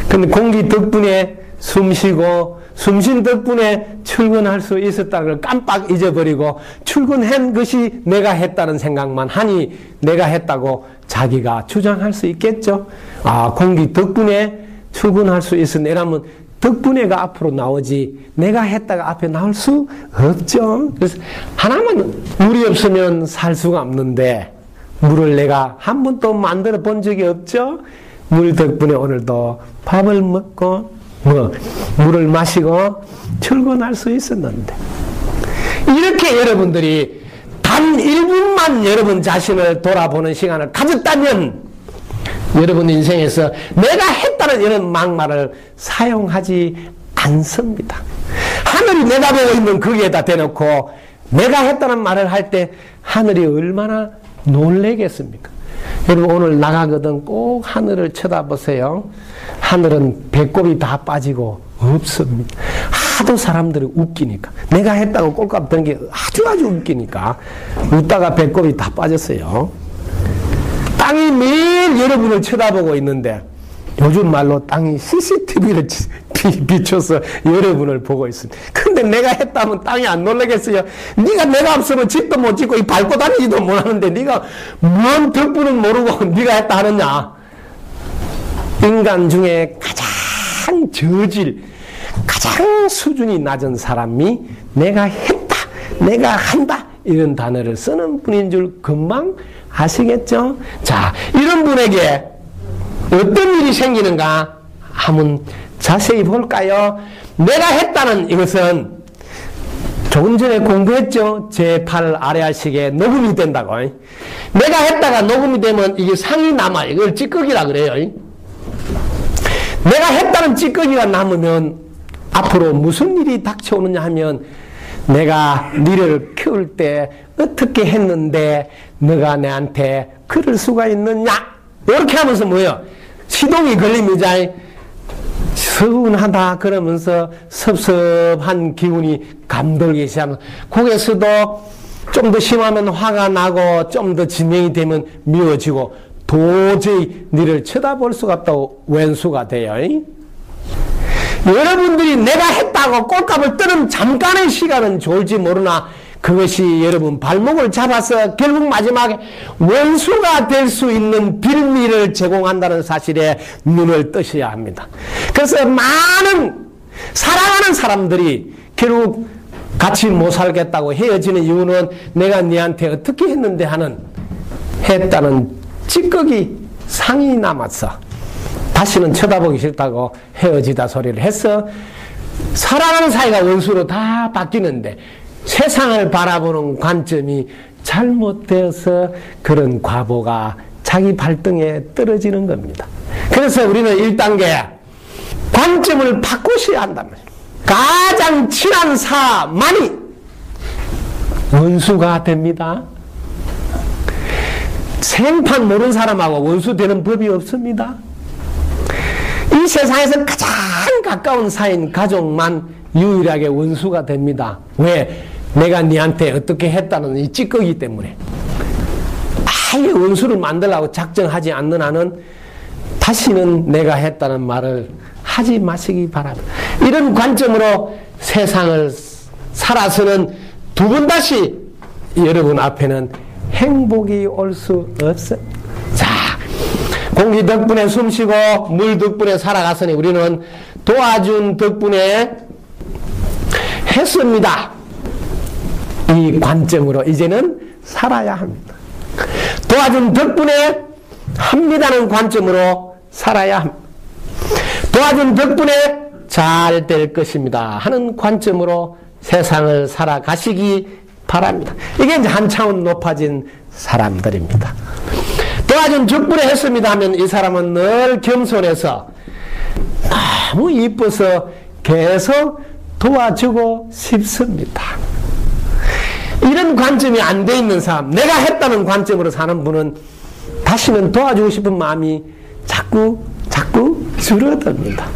S1: 근데 공기 덕분에 숨 쉬고 숨 쉰 덕분에 출근할 수 있었다는 걸 깜빡 잊어버리고 출근한 것이 내가 했다는 생각만 하니 내가 했다고 자기가 주장할 수 있겠죠? 아, 공기 덕분에 출근할 수 있으라면 덕분에가 앞으로 나오지 내가 했다가 앞에 나올 수 없죠. 그래서 하나만 물이 없으면 살 수가 없는데 물을 내가 한 번도 만들어 본 적이 없죠. 물 덕분에 오늘도 밥을 먹고 물을 마시고 출근할 수 있었는데 이렇게 여러분들이 단 1분만 여러분 자신을 돌아보는 시간을 가졌다면 여러분 인생에서 내가 했다는 이런 막말을 사용하지 않습니다. 하늘이 내다보고 있는 거기에다 대놓고 내가 했다는 말을 할 때 하늘이 얼마나 놀래겠습니까? 여러분 오늘 나가거든 꼭 하늘을 쳐다보세요. 하늘은 배꼽이 다 빠지고 없습니다. 하도 사람들이 웃기니까 내가 했다고 꼴값 든 게 아주 웃기니까 웃다가 배꼽이 다 빠졌어요. 땅이 매일 여러분을 쳐다보고 있는데 요즘 말로 땅이 CCTV를 비춰서 여러분을 보고 있습니다. 근데 내가 했다면 땅이 안 놀라겠어요? 내가 없으면 집도 못 짓고 밟고 다니지도 못하는데 네가 뭔 덕분은 모르고 네가 했다 하느냐? 인간 중에 가장 저질, 가장 수준이 낮은 사람이 내가 했다, 내가 한다 이런 단어를 쓰는 분인 줄 금방 아시겠죠? 자, 이런 분에게 어떤 일이 생기는가 한번 자세히 볼까요? 내가 했다는 이것은 조금 전에 공부했죠? 제8 아래아식에 녹음이 된다고. 내가 했다가 녹음이 되면 이게 상이 남아. 이걸 찌꺼기라 그래요. 내가 했다는 찌꺼기가 남으면 앞으로 무슨 일이 닥쳐오느냐 하면 내가 너를 키울 때 어떻게 했는데 너가 내한테 그럴 수가 있느냐? 이렇게 하면서 뭐예요? 시동이 걸립니다. 서운하다 그러면서 섭섭한 기운이 감돌기 시작하면 거기에서도 좀 더 심하면 화가 나고 좀 더 진행이 되면 미워지고 도저히 너를 쳐다볼 수가 없다고 왼수가 돼요. 여러분들이 내가 했다고 꼴값을 뜨는 잠깐의 시간은 좋을지 모르나 그것이 여러분 발목을 잡아서 결국 마지막에 원수가 될 수 있는 빌미를 제공한다는 사실에 눈을 뜨셔야 합니다. 그래서 많은 사랑하는 사람들이 결국 같이 못 살겠다고 헤어지는 이유는 내가 네한테 어떻게 했는데 하는 했다는 찌꺼기 상이 남았어. 다시는 쳐다보기 싫다고 헤어지다 소리를 해서 사랑하는 사이가 원수로 다 바뀌는데 세상을 바라보는 관점이 잘못되어서 그런 과보가 자기 발등에 떨어지는 겁니다. 그래서 우리는 1단계 관점을 바꾸셔야 한단 말이에요. 가장 친한 사만이 원수가 됩니다. 생판 모르는 사람하고 원수 되는 법이 없습니다. 이 세상에서 가장 가까운 사이인 가족만 유일하게 원수가 됩니다. 왜? 내가 네한테 어떻게 했다는 이 찌꺼기 때문에. 아예 원수를 만들려고 작정하지 않는 한은 다시는 내가 했다는 말을 하지 마시기 바랍니다. 이런 관점으로 세상을 살아서는 두 번 다시 여러분 앞에는 행복이 올 수 없어요. 자, 공기 덕분에 숨쉬고 물 덕분에 살아갔으니 우리는 도와준 덕분에 했습니다. 이 관점으로 이제는 살아야 합니다. 도와준 덕분에 합니다는 관점으로 살아야 합니다. 도와준 덕분에 잘 될 것입니다 하는 관점으로 세상을 살아가시기 바랍니다. 이게 이제 한 차원 높아진 사람들입니다. 도와준 덕분에 했습니다 하면 이 사람은 늘 겸손해서 너무 이뻐서 계속 도와주고 싶습니다. 이런 관점이 안 돼 있는 사람, 내가 했다는 관점으로 사는 분은 다시는 도와주고 싶은 마음이 자꾸 줄어듭니다.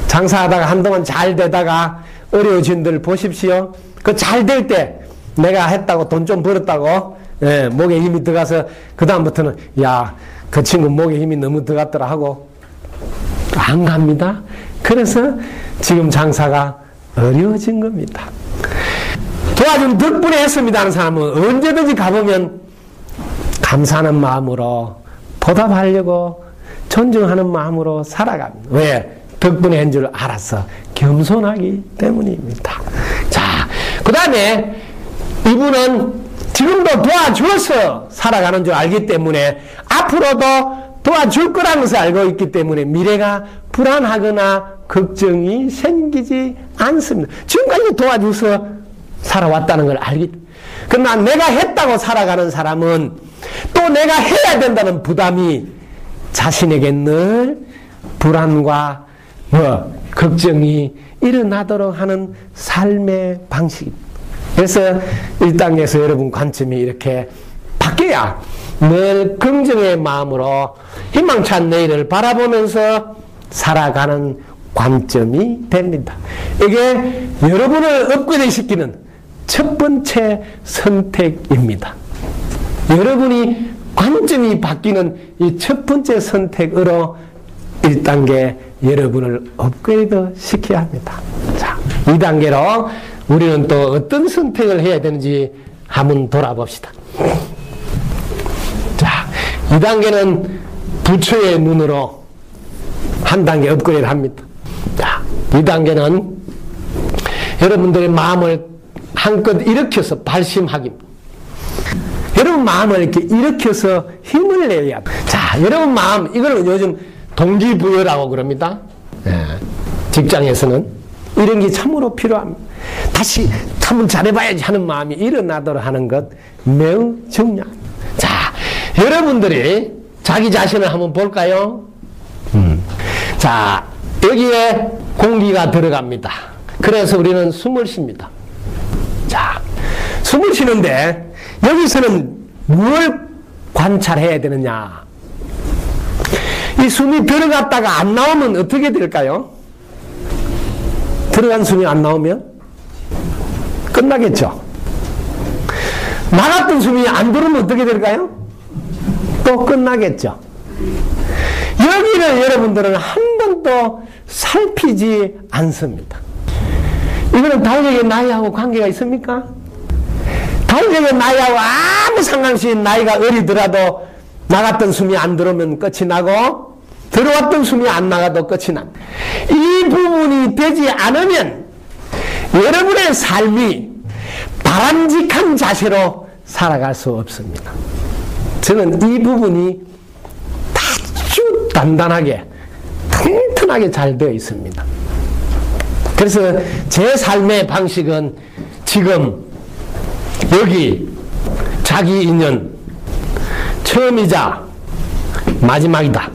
S1: 장사하다가 한동안 잘 되다가 어려워진 들 보십시오. 그 잘 될 때 내가 했다고 돈 좀 벌었다고 목에 힘이 들어가서 그 다음부터는 야, 그 친구 목에 힘이 너무 들어갔더라 하고 안 갑니다. 그래서 지금 장사가 어려워진 겁니다. 도와준 덕분에 했습니다 하는 사람은 언제든지 가보면 감사하는 마음으로 보답하려고 존중하는 마음으로 살아갑니다. 왜? 덕분에 한 줄 알아서 겸손하기 때문입니다. 자, 그 다음에 이분은 지금도 도와주어서 살아가는 줄 알기 때문에 앞으로도 도와줄 거라는 것을 알고 있기 때문에 미래가 불안하거나 걱정이 생기지 않습니다. 지금까지 도와줘서 살아왔다는 걸 알기 때문에. 그러나 내가 했다고 살아가는 사람은 또 내가 해야 된다는 부담이 자신에게 늘 불안과 걱정이 일어나도록 하는 삶의 방식입니다. 그래서 1단계에서 여러분 관점이 이렇게 바뀌어야 늘 긍정의 마음으로 희망찬 내일을 바라보면서 살아가는 관점이 됩니다. 이게 여러분을 업그레이드 시키는 첫 번째 선택입니다. 여러분이 관점이 바뀌는 이 첫 번째 선택으로 1단계 여러분을 업그레이드 시켜야 합니다. 자, 2단계로 우리는 또 어떤 선택을 해야 되는지 한번 돌아봅시다. 자, 2단계는 부처의 눈으로 한 단계 업그레이드 합니다. 자, 2단계는 여러분들의 마음을 한껏 일으켜서 발심하기입니다. 여러분 마음을 이렇게 일으켜서 힘을 내야 합니다. 자, 여러분 마음, 이걸 요즘 동기부여라고 그럽니다. 직장에서는 이런 게 참으로 필요합니다. 다시 한번 잘해봐야지 하는 마음이 일어나도록 하는 것 매우 중요합니다. 자, 여러분들이 자기 자신을 한번 볼까요? 자, 여기에 공기가 들어갑니다. 그래서 우리는 숨을 쉽니다. 자, 숨을 쉬는데 여기서는 뭘 관찰해야 되느냐? 이 숨이 들어갔다가 안 나오면 어떻게 될까요? 들어간 숨이 안 나오면 끝나겠죠. 나갔던 숨이 안 들어오면 어떻게 될까요? 또 끝나겠죠. 여기를 여러분들은 한 번도 살피지 않습니다. 이거는 달력의 나이하고 관계가 있습니까? 달력의 나이하고 아무 상관없이 나이가 어리더라도 나갔던 숨이 안 들어오면 끝이 나고 들어왔던 숨이 안 나가도 끝이 납니다. 이 부분이 되지 않으면 여러분의 삶이 바람직한 자세로 살아갈 수 없습니다. 저는 이 부분이 아주 단단하게 튼튼하게 잘 되어 있습니다. 그래서 제 삶의 방식은 지금 여기 자기 인연 처음이자 마지막이다.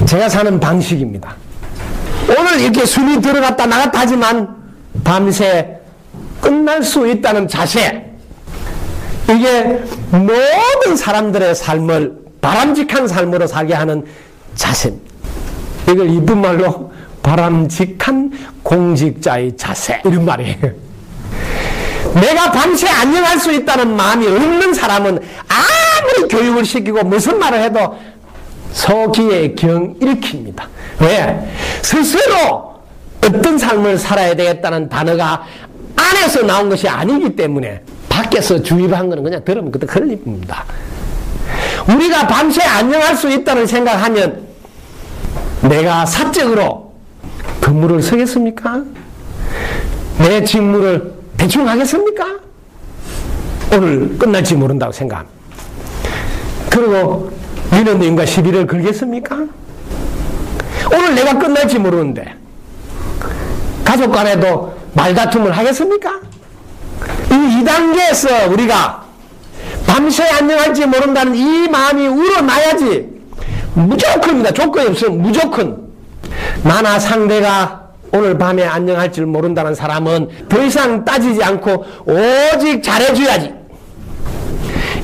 S1: 제가 사는 방식입니다. 오늘 이렇게 숨이 들어갔다 나갔다 하지만 밤새 끝날 수 있다는 자세, 이게 모든 사람들의 삶을 바람직한 삶으로 살게 하는 자세입니다. 이걸 이쁜 말로 바람직한 공직자의 자세, 이런 말이에요. 내가 밤새 안녕할 수 있다는 마음이 없는 사람은 아무리 교육을 시키고 무슨 말을 해도 소기에 경 일으킵니다. 왜? 스스로 어떤 삶을 살아야 되겠다는 단어가 안에서 나온 것이 아니기 때문에 밖에서 주입한 거는 그냥 들으면 그때 걸립니다. 우리가 밤새 안녕할 수 있다는 생각하면 내가 사적으로 근무를 서겠습니까? 내 직무를 대충 하겠습니까? 오늘 끝날지 모른다고 생각합니다. 그리고 민원인과 시비를 걸겠습니까? 오늘 내가 끝날지 모르는데 가족 간에도 말다툼을 하겠습니까? 이 2단계에서 우리가 밤새 안녕할지 모른다는 이 마음이 우러나야지 무조건입니다. 조건이 없으면 무조건 나나 상대가 오늘 밤에 안녕할 줄 모른다는 사람은 더 이상 따지지 않고 오직 잘해줘야지.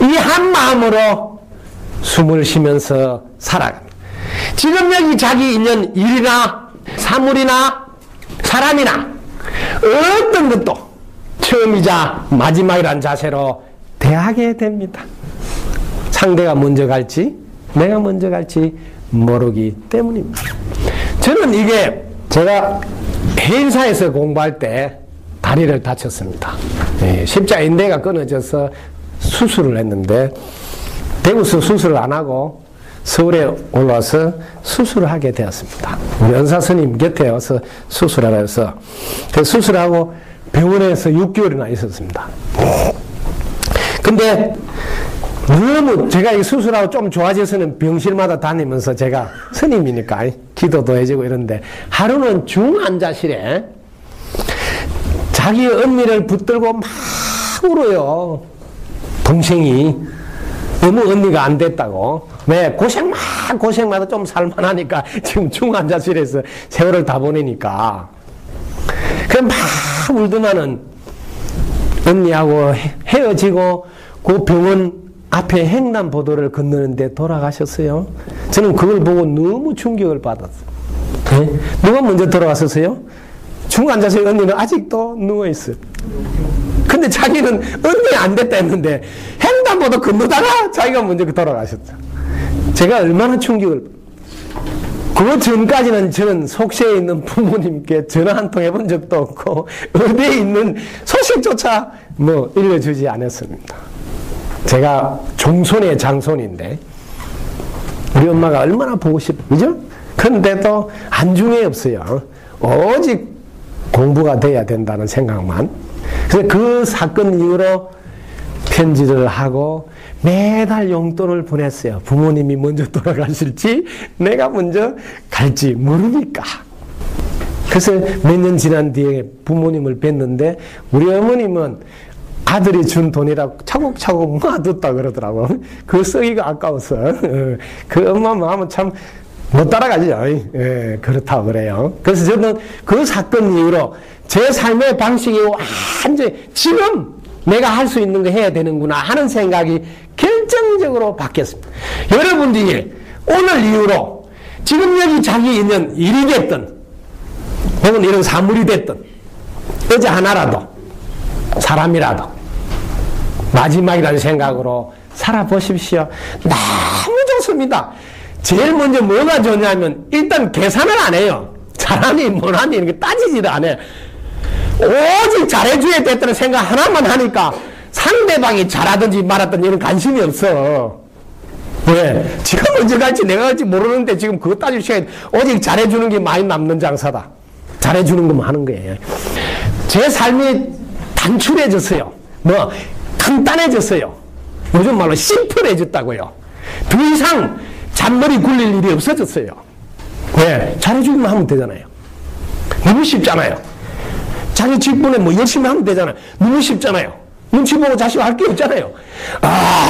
S1: 이 한 마음으로 숨을 쉬면서 살아갑니다. 지금 여기 자기 있는 일이나 사물이나 사람이나 어떤 것도 처음이자 마지막이란 자세로 대하게 됩니다. 상대가 먼저 갈지 내가 먼저 갈지 모르기 때문입니다. 저는 이게 제가 해인사에서 공부할 때 다리를 다쳤습니다. 십자인대가 끊어져서 수술을 했는데 대구에서 수술을 안 하고 서울에 올라와서 수술을 하게 되었습니다. 우리 은사 스님 곁에 와서 수술하라 해서 그 수술하고 병원에서 6개월이나 있었습니다. 근데 너무 제가 이 수술하고 좀 좋아져서는 병실마다 다니면서 제가 스님이니까 기도도 해주고 이런데 하루는 중환자실에 자기 언니를 붙들고 막 울어요. 동생이 너무 언니가 안 됐다고. 왜? 고생마다 좀 살만하니까 지금 중환자실에서 세월을 다 보내니까. 그럼 막 울더만은 언니하고 헤어지고 그 병원 앞에 횡단보도를 건너는데 돌아가셨어요. 저는 그걸 보고 너무 충격을 받았어요. 네? 누가 먼저 돌아갔었어요? 중환자실 언니는 아직도 누워있어요. 근데 자기는 언니 안 됐다 했는데 횡단보도 건너다가 자기가 먼저 돌아가셨죠. 제가 얼마나 충격을. 그 전까지는 저는 속세에 있는 부모님께 전화 한 통 해본 적도 없고 어디에 있는 소식조차 읽어주지 않았습니다. 제가 종손의 장손인데 우리 엄마가 얼마나 보고 그죠? 그런데도 안중에 없어요. 오직 공부가 돼야 된다는 생각만. 그래서 그 사건 이후로 편지를 하고 매달 용돈을 보냈어요. 부모님이 먼저 돌아가실지 내가 먼저 갈지 모르니까. 그래서 몇 년 지난 뒤에 부모님을 뵀는데 우리 어머님은 아들이 준 돈이라고 차곡차곡 모아뒀다 그러더라고. 그 쓰기가 아까워서. 그 엄마 마음은 참 못 따라가죠. 그렇다고 그래요. 그래서 저는 그 사건 이후로 제 삶의 방식이 완전히 지금 내가 할 수 있는 거 해야 되는구나 하는 생각이 결정적으로 바뀌었습니다. 여러분들이 오늘 이후로 지금 여기 자기 있는 일이 됐든 혹은 이런 사물이 됐든 어제 하나라도 사람이라도 마지막이라는 생각으로 살아보십시오. 너무 좋습니다. 제일 먼저 뭐가 좋냐면 일단 계산을 안 해요. 잘하니 못하니 이렇게 따지지도 않아요. 오직 잘해줘야 됐다는 생각 하나만 하니까 상대방이 잘하든지 말하든지 이런 관심이 없어. 왜? 지가 먼저 갈지 내가 갈지 모르는데 지금 그거 따질 시간에 오직 잘해주는 게 많이 남는 장사다. 잘해주는 것만 하는 거예요. 제 삶이 단출해졌어요. 간단해졌어요. 요즘 말로 심플해졌다고요. 더 이상 잔머리 굴릴 일이 없어졌어요. 왜? 잘해주기만 하면 되잖아요. 너무 쉽잖아요. 자기 직분에 열심히 하면 되잖아요. 너무 쉽잖아요. 눈치 보고 자식 할 게 없잖아요.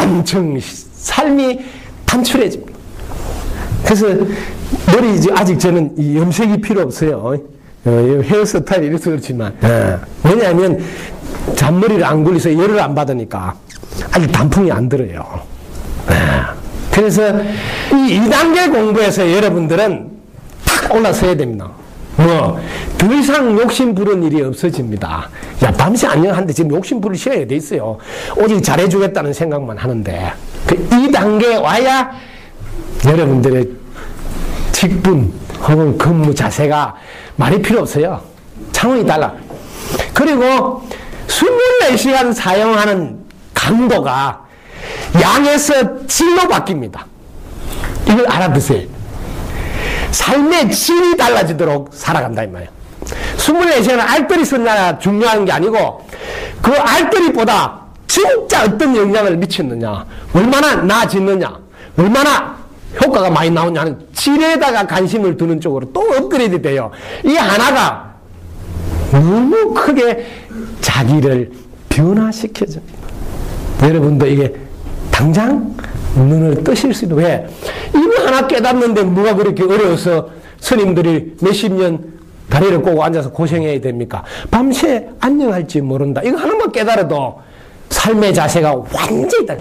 S1: 엄청 삶이 단출해집니다. 그래서 머리 아직 저는 이 염색이 필요 없어요. 헤어스타일이 이래서 그렇지만. 왜냐하면 잔머리를 안 굴려서 열을 안 받으니까 아직 단풍이 안 들어요. 그래서 이 2단계 공부에서 여러분들은 탁 올라서야 됩니다. 더 이상 욕심 부른 일이 없어집니다. 야, 밤새 안녕한데 지금 욕심 부를 시간이 돼 있어요. 오직 잘해주겠다는 생각만 하는데, 그 2단계에 와야 여러분들의 직분 혹은 근무 자세가 말이 필요 없어요. 차원이 달라. 그리고 24시간 사용하는 강도가 양에서 질로 바뀝니다. 이걸 알아두세요. 삶의 질이 달라지도록 살아간다 이 말이에요. 24시간 알뜰히 썼냐 중요한 게 아니고 그 알뜰히보다 진짜 어떤 영향을 미치느냐, 얼마나 나아지느냐, 얼마나 효과가 많이 나오냐는 질에다가 관심을 두는 쪽으로 또 업그레이드 돼요. 이 하나가 너무 크게 자기를 변화시켜줍니다. 여러분도 이게 당장 눈을 뜨실 수 있는, 왜? 이거 하나 깨닫는데 뭐가 그렇게 어려워서 스님들이 몇십 년 다리를 꼬고 앉아서 고생해야 됩니까? 밤새 안녕할지 모른다. 이거 하나만 깨달아도 삶의 자세가 완전히 달라.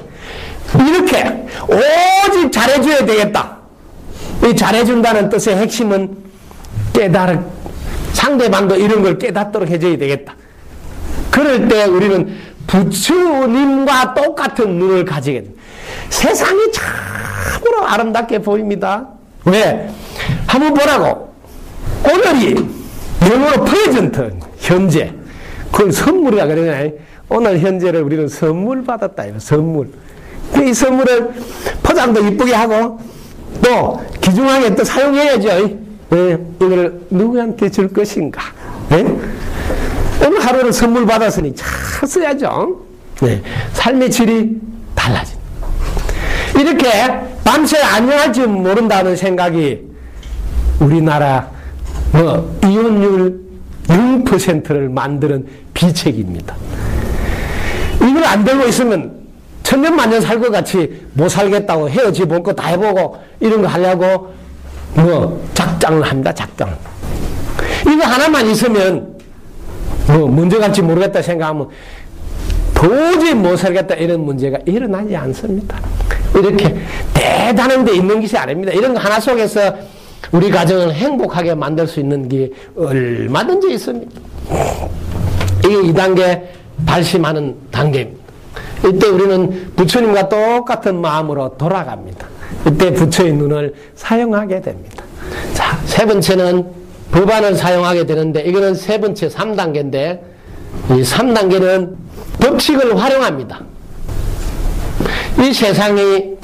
S1: 이렇게 오직 잘해줘야 되겠다. 이 잘해준다는 뜻의 핵심은 상대방도 이런 걸 깨닫도록 해줘야 되겠다. 그럴 때 우리는 부처님과 똑같은 눈을 가지게 됩니다. 세상이 참으로 아름답게 보입니다. 왜? 한번 보라고. 오늘이 영어로 프레젠트, 현재. 그걸 선물이라 그러잖아요. 오늘 현재를 우리는 선물 받았다. 선물. 이 선물을 포장도 이쁘게 하고 또 귀중하게 또 사용해야죠. 네, 이걸 누구한테 줄 것인가. 네? 오늘 하루를 선물 받았으니 잘 써야죠. 네, 삶의 질이 달라진다. 이렇게 밤새 안녕할지 모른다는 생각이 우리나라 이혼율 0%를 만드는 비책입니다. 이걸 안 들고 있으면 천년만년 살 것 같이 못 살겠다고 헤어지 볼 거 다 해보고 이런 거 하려고 작정을 합니다. 작정. 이거 하나만 있으면 문제 갈지 모르겠다 생각하면 도저히 못 살겠다 이런 문제가 일어나지 않습니다. 이렇게 대단한 데 있는 것이 아닙니다. 이런 거 하나 속에서 우리 가정을 행복하게 만들 수 있는 게 얼마든지 있습니다. 이게 2단계 발심하는 단계입니다. 이때 우리는 부처님과 똑같은 마음으로 돌아갑니다. 이때 부처의 눈을 사용하게 됩니다. 자, 세 번째는 법안을 사용하게 되는데 이거는 세 번째 3단계인데 이 3단계는 법칙을 활용합니다. 이 세상이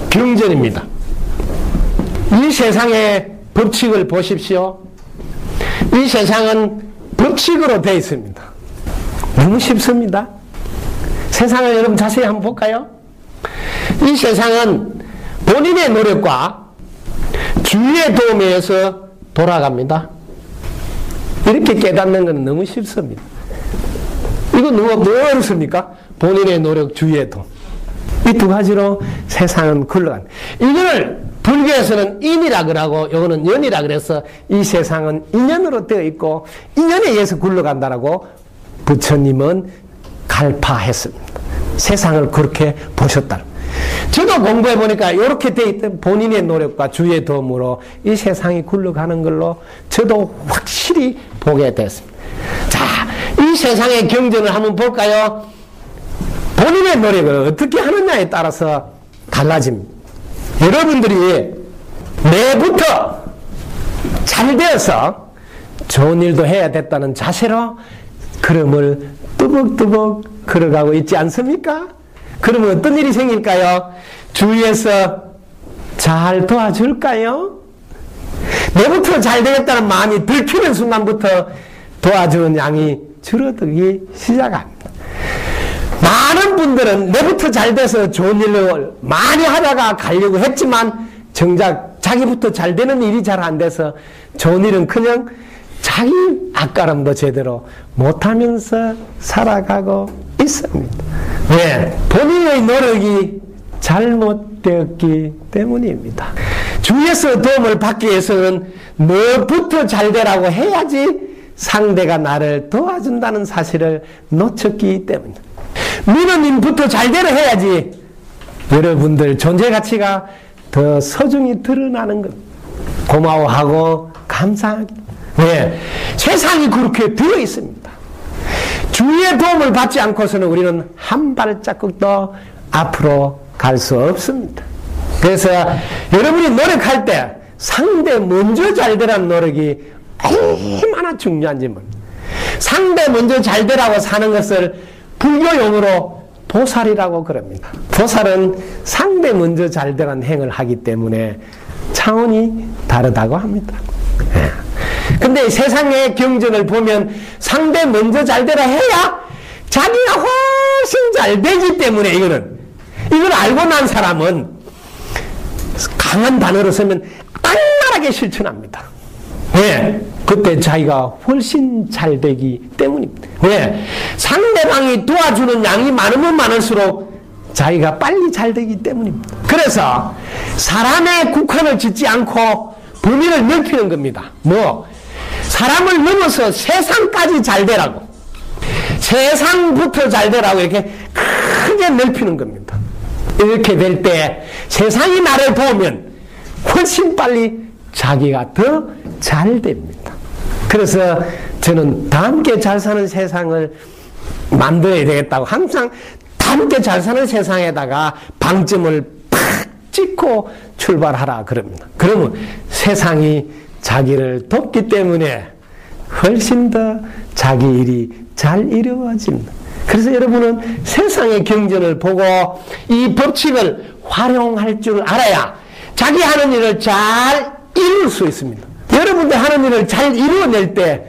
S1: 경전입니다. 이 세상의 법칙을 보십시오. 이 세상은 법칙으로 되어 있습니다. 너무 쉽습니다. 세상을 여러분 자세히 한번 볼까요? 이 세상은 본인의 노력과 주위의 도움에 의해서 돌아갑니다. 이렇게 깨닫는 건 너무 쉽습니다. 이거 뭐 어렵습니까? 본인의 노력, 주위의 도움. 이 두 가지로 세상은 굴러간다. 이걸 불교에서는 인이라 그러고 이거는 연이라 그래서 이 세상은 인연으로 되어 있고 인연에 의해서 굴러간다라고 부처님은 갈파했습니다. 세상을 그렇게 보셨다. 저도 공부해 보니까 이렇게 되어 있던 본인의 노력과 주위의 도움으로 이 세상이 굴러가는 걸로 저도 확실히 보게 됐습니다. 자, 이 세상의 경전을 한번 볼까요? 본인의 노력을 어떻게 하느냐에 따라서 달라집니다. 여러분들이 내부터 잘 되어서 좋은 일도 해야 됐다는 자세로 걸음을 뚜벅뚜벅 걸어가고 있지 않습니까? 그러면 어떤 일이 생길까요? 주위에서 잘 도와줄까요? 내부터 잘 되겠다는 마음이 들키는 순간부터 도와주는 양이 줄어들기 시작합니다. 많은 분들은 내부터 잘 돼서 좋은 일을 많이 하다가 가려고 했지만 정작 자기부터 잘 되는 일이 잘 안 돼서 좋은 일은 그냥 자기 앞가름도 제대로 못하면서 살아가고 있습니다. 왜? 본인의 노력이 잘못되었기 때문입니다. 주위에서 도움을 받기 위해서는 너부터 잘 되라고 해야지 상대가 나를 도와준다는 사실을 놓쳤기 때문입니다. 민호님부터 잘 되라 해야지 여러분들 존재 가치가 더 소중히 드러나는 것. 고마워하고 감사하기. 네. 세상이 그렇게 되어 있습니다. 주위의 도움을 받지 않고서는 우리는 한 발자국도 앞으로 갈 수 없습니다. 그래서 여러분이 노력할 때 상대 먼저 잘 되라는 노력이 얼마나 중요한지 모릅니다. 상대 먼저 잘 되라고 사는 것을 불교용어로 보살이라고 그럽니다. 보살은 상대 먼저 잘 되라는 행을 하기 때문에 차원이 다르다고 합니다. 근데 세상의 경전을 보면 상대 먼저 잘 되라 해야 자기가 훨씬 잘 되기 때문에 이걸 알고 난 사람은 강한 단어로 쓰면 땅나라하게 실천합니다. 왜? 그때 자기가 훨씬 잘 되기 때문입니다. 왜? 상대방이 도와주는 양이 많으면 많을수록 자기가 빨리 잘 되기 때문입니다. 그래서 사람의 국한을 짓지 않고 범위를 넓히는 겁니다. 사람을 넘어서 세상까지 잘 되라고, 세상부터 잘 되라고 이렇게 크게 넓히는 겁니다. 이렇게 될 때 세상이 나를 보면 훨씬 빨리 자기가 더 잘 됩니다. 그래서 저는 다 함께 잘 사는 세상을 만들어야 되겠다고 항상 다 함께 잘 사는 세상에다가 방점을 팍 찍고 출발하라 그럽니다. 그러면 세상이 자기를 돕기 때문에 훨씬 더 자기 일이 잘 이루어집니다. 그래서 여러분은 세상의 경전을 보고 이 법칙을 활용할 줄 알아야 자기 하는 일을 잘 이룰 수 있습니다. 여러분들 하는 일을 잘 이루어낼 때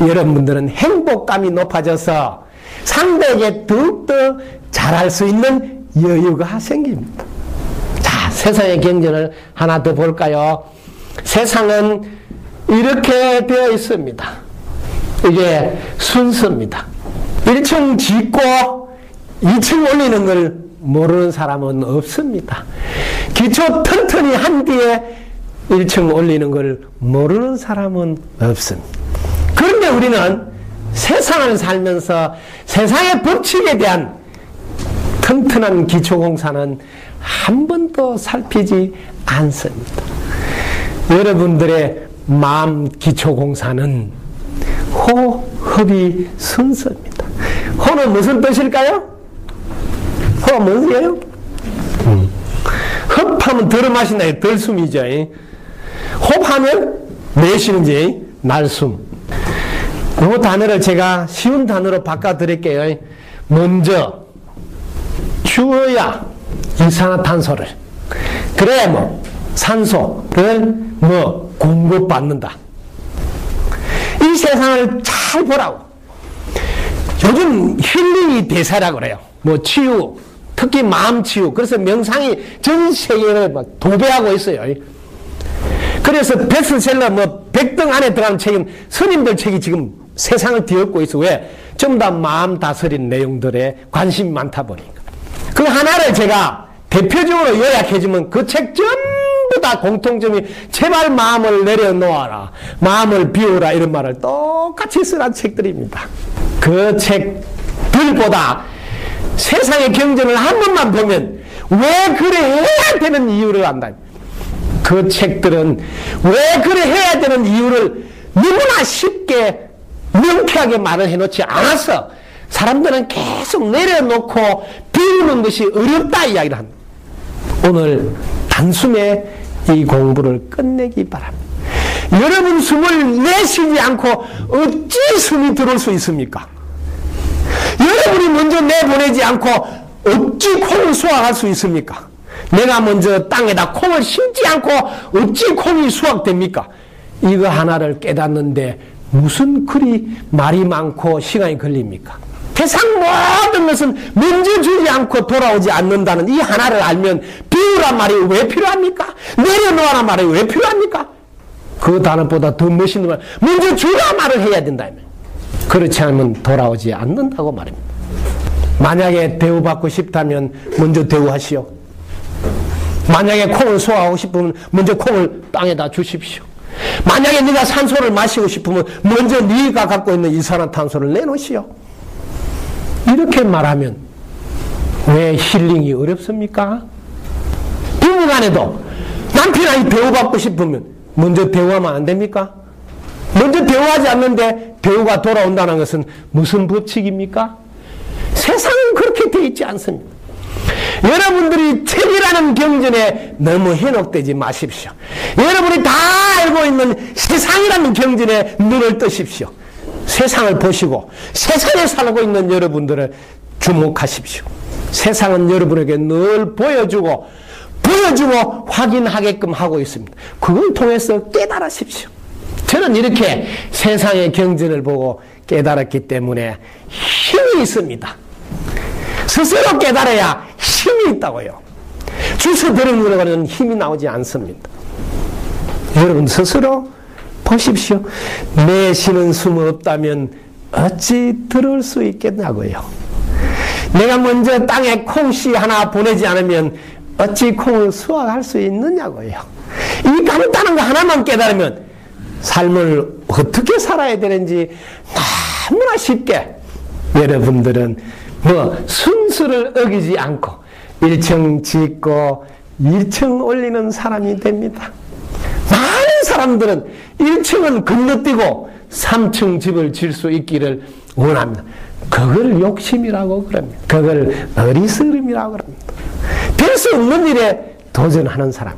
S1: 여러분들은 행복감이 높아져서 상대에게 더욱더 잘할 수 있는 여유가 생깁니다. 자, 세상의 경전을 하나 더 볼까요? 세상은 이렇게 되어 있습니다. 이게 순서입니다. 1층 짓고 2층 올리는 걸 모르는 사람은 없습니다. 기초 튼튼히 한 뒤에 1층 올리는 걸 모르는 사람은 없습니다. 그런데 우리는 세상을 살면서 세상의 법칙에 대한 튼튼한 기초공사는 한 번도 살피지 않습니다. 여러분들의 마음 기초공사는 호흡이 순서입니다. 호는 무슨 뜻일까요? 호가 뭔 소리예요? 흡하면 덜 마신다, 덜 숨이죠. 호흡하면 내쉬는지 날숨. 이 단어를 제가 쉬운 단어로 바꿔드릴게요. 먼저 주어야 이산화탄소를, 그래 산소를 공급받는다. 이 세상을 잘 보라고. 요즘 힐링이 대세라고 그래요. 치유, 특히 마음 치유. 그래서 명상이 전 세계를 도배하고 있어요. 그래서 베스트셀러 100등 안에 들어가는 책은 스님들 책이 지금 세상을 뒤엎고 있어. 왜? 전부 다 마음 다스린 내용들에 관심이 많다 보니까. 그 하나를 제가 대표적으로 요약해주면 그 책 전부 다 공통점이 제발 마음을 내려놓아라, 마음을 비우라, 이런 말을 똑같이 쓰란 책들입니다. 그 책들보다 세상의 경전을 한 번만 보면 왜 그래 해야 되는 이유를 안다. 그 책들은 왜 그래 해야 되는 이유를 너무나 쉽게 명쾌하게 말을 해놓지 않아서 사람들은 계속 내려놓고 비우는 것이 어렵다 이야기를 합니다. 오늘 단숨에 이 공부를 끝내기 바랍니다. 여러분 숨을 내쉬지 않고 어찌 숨이 들어올 수 있습니까? 여러분이 먼저 내보내지 않고 어찌 콩을 수확할 수 있습니까? 내가 먼저 땅에다 콩을 심지 않고 어찌 콩이 수확됩니까? 이거 하나를 깨닫는데 무슨 그리 말이 많고 시간이 걸립니까? 세상 모든 것은 먼저 주지 않고 돌아오지 않는다는 이 하나를 알면 비우란 말이 왜 필요합니까? 내려놓으란 말이 왜 필요합니까? 그 단어보다 더 멋있는 말, 먼저 주라 말을 해야 된다면. 그렇지 않으면 돌아오지 않는다고 말입니다. 만약에 대우받고 싶다면 먼저 대우하시오. 만약에 콩을 소화하고 싶으면 먼저 콩을 땅에다 주십시오. 만약에 네가 산소를 마시고 싶으면 먼저 네가 갖고 있는 이산화탄소를 내놓으시오. 이렇게 말하면 왜 힐링이 어렵습니까? 부부간에도 남편이 대우받고 싶으면 먼저 대우하면 안 됩니까? 먼저 대우하지 않는데 대우가 돌아온다는 것은 무슨 법칙입니까? 세상은 그렇게 되어 있지 않습니다. 여러분들이 책이라는 경전에 너무 현혹되지 마십시오. 여러분이 다 알고 있는 세상이라는 경전에 눈을 뜨십시오. 세상을 보시고 세상에 살고 있는 여러분들을 주목하십시오. 세상은 여러분에게 늘 보여주고 확인하게끔 하고 있습니다. 그걸 통해서 깨달으십시오. 저는 이렇게 세상의 경전을 보고 깨달았기 때문에 힘이 있습니다. 스스로 깨달아야 힘이 있다고요. 주워 들으려고는 힘이 나오지 않습니다. 여러분 스스로 보십시오. 내 쉬는 숨 없다면 어찌 들을 수 있겠냐고요. 내가 먼저 땅에 콩씨 하나 보내지 않으면 어찌 콩을 수확할 수 있느냐고요. 이 간단한 거 하나만 깨달으면 삶을 어떻게 살아야 되는지 너무나 쉽게 여러분들은 순수를 어기지 않고 1층 짓고 1층 올리는 사람이 됩니다. 많은 사람들은 1층은 건너뛰고 3층 집을 질 수 있기를 원합니다. 그걸 욕심이라고 그럽니다. 그걸 어리석음이라고 그럽니다. 될 수 없는 일에 도전하는 사람.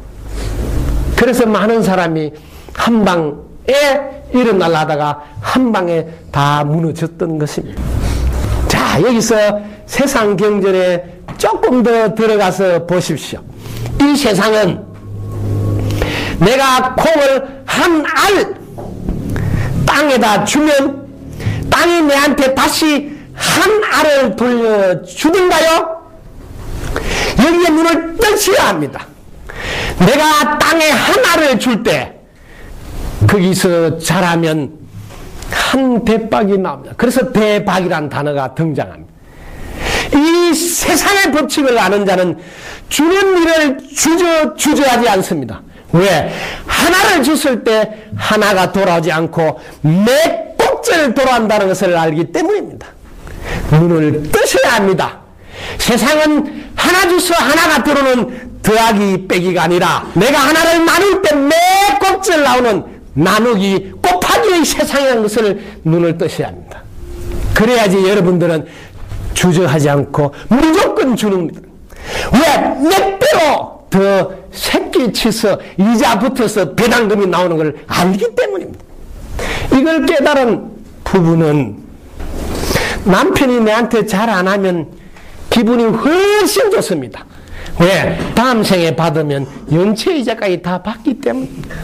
S1: 그래서 많은 사람이 한 방에 일어나려다가 한 방에 다 무너졌던 것입니다. 자, 여기서 세상 경전에 조금 더 들어가서 보십시오. 이 세상은 내가 콩을 한 알 땅에다 주면 땅이 내한테 다시 한 알을 돌려주던가요? 여기에 눈을 뜨셔야 합니다. 내가 땅에 한 알을 줄 때 거기서 자라면 한 대박이 나옵니다. 그래서 대박이란 단어가 등장합니다. 이 세상의 법칙을 아는 자는 주는 일을 주저하지 않습니다. 왜? 하나를 줬을 때 하나가 돌아오지 않고 몇 꼭지를 돌아온다는 것을 알기 때문입니다. 눈을 뜨셔야 합니다. 세상은 하나 주서 하나가 들어오는 더하기 빼기가 아니라 내가 하나를 나눌 때 몇 꼭지를 나오는 나누기 곱하기의 세상이라는 것을 눈을 뜨셔야 합니다. 그래야지 여러분들은 주저하지 않고 무조건 주는 겁니다. 왜? 몇 배로 더 새끼 치서 이자 붙어서 배당금이 나오는 걸 알기 때문입니다. 이걸 깨달은 부부는 남편이 내한테 잘 안 하면 기분이 훨씬 좋습니다. 왜? 다음 생에 받으면 연체이자까지 다 받기 때문입니다.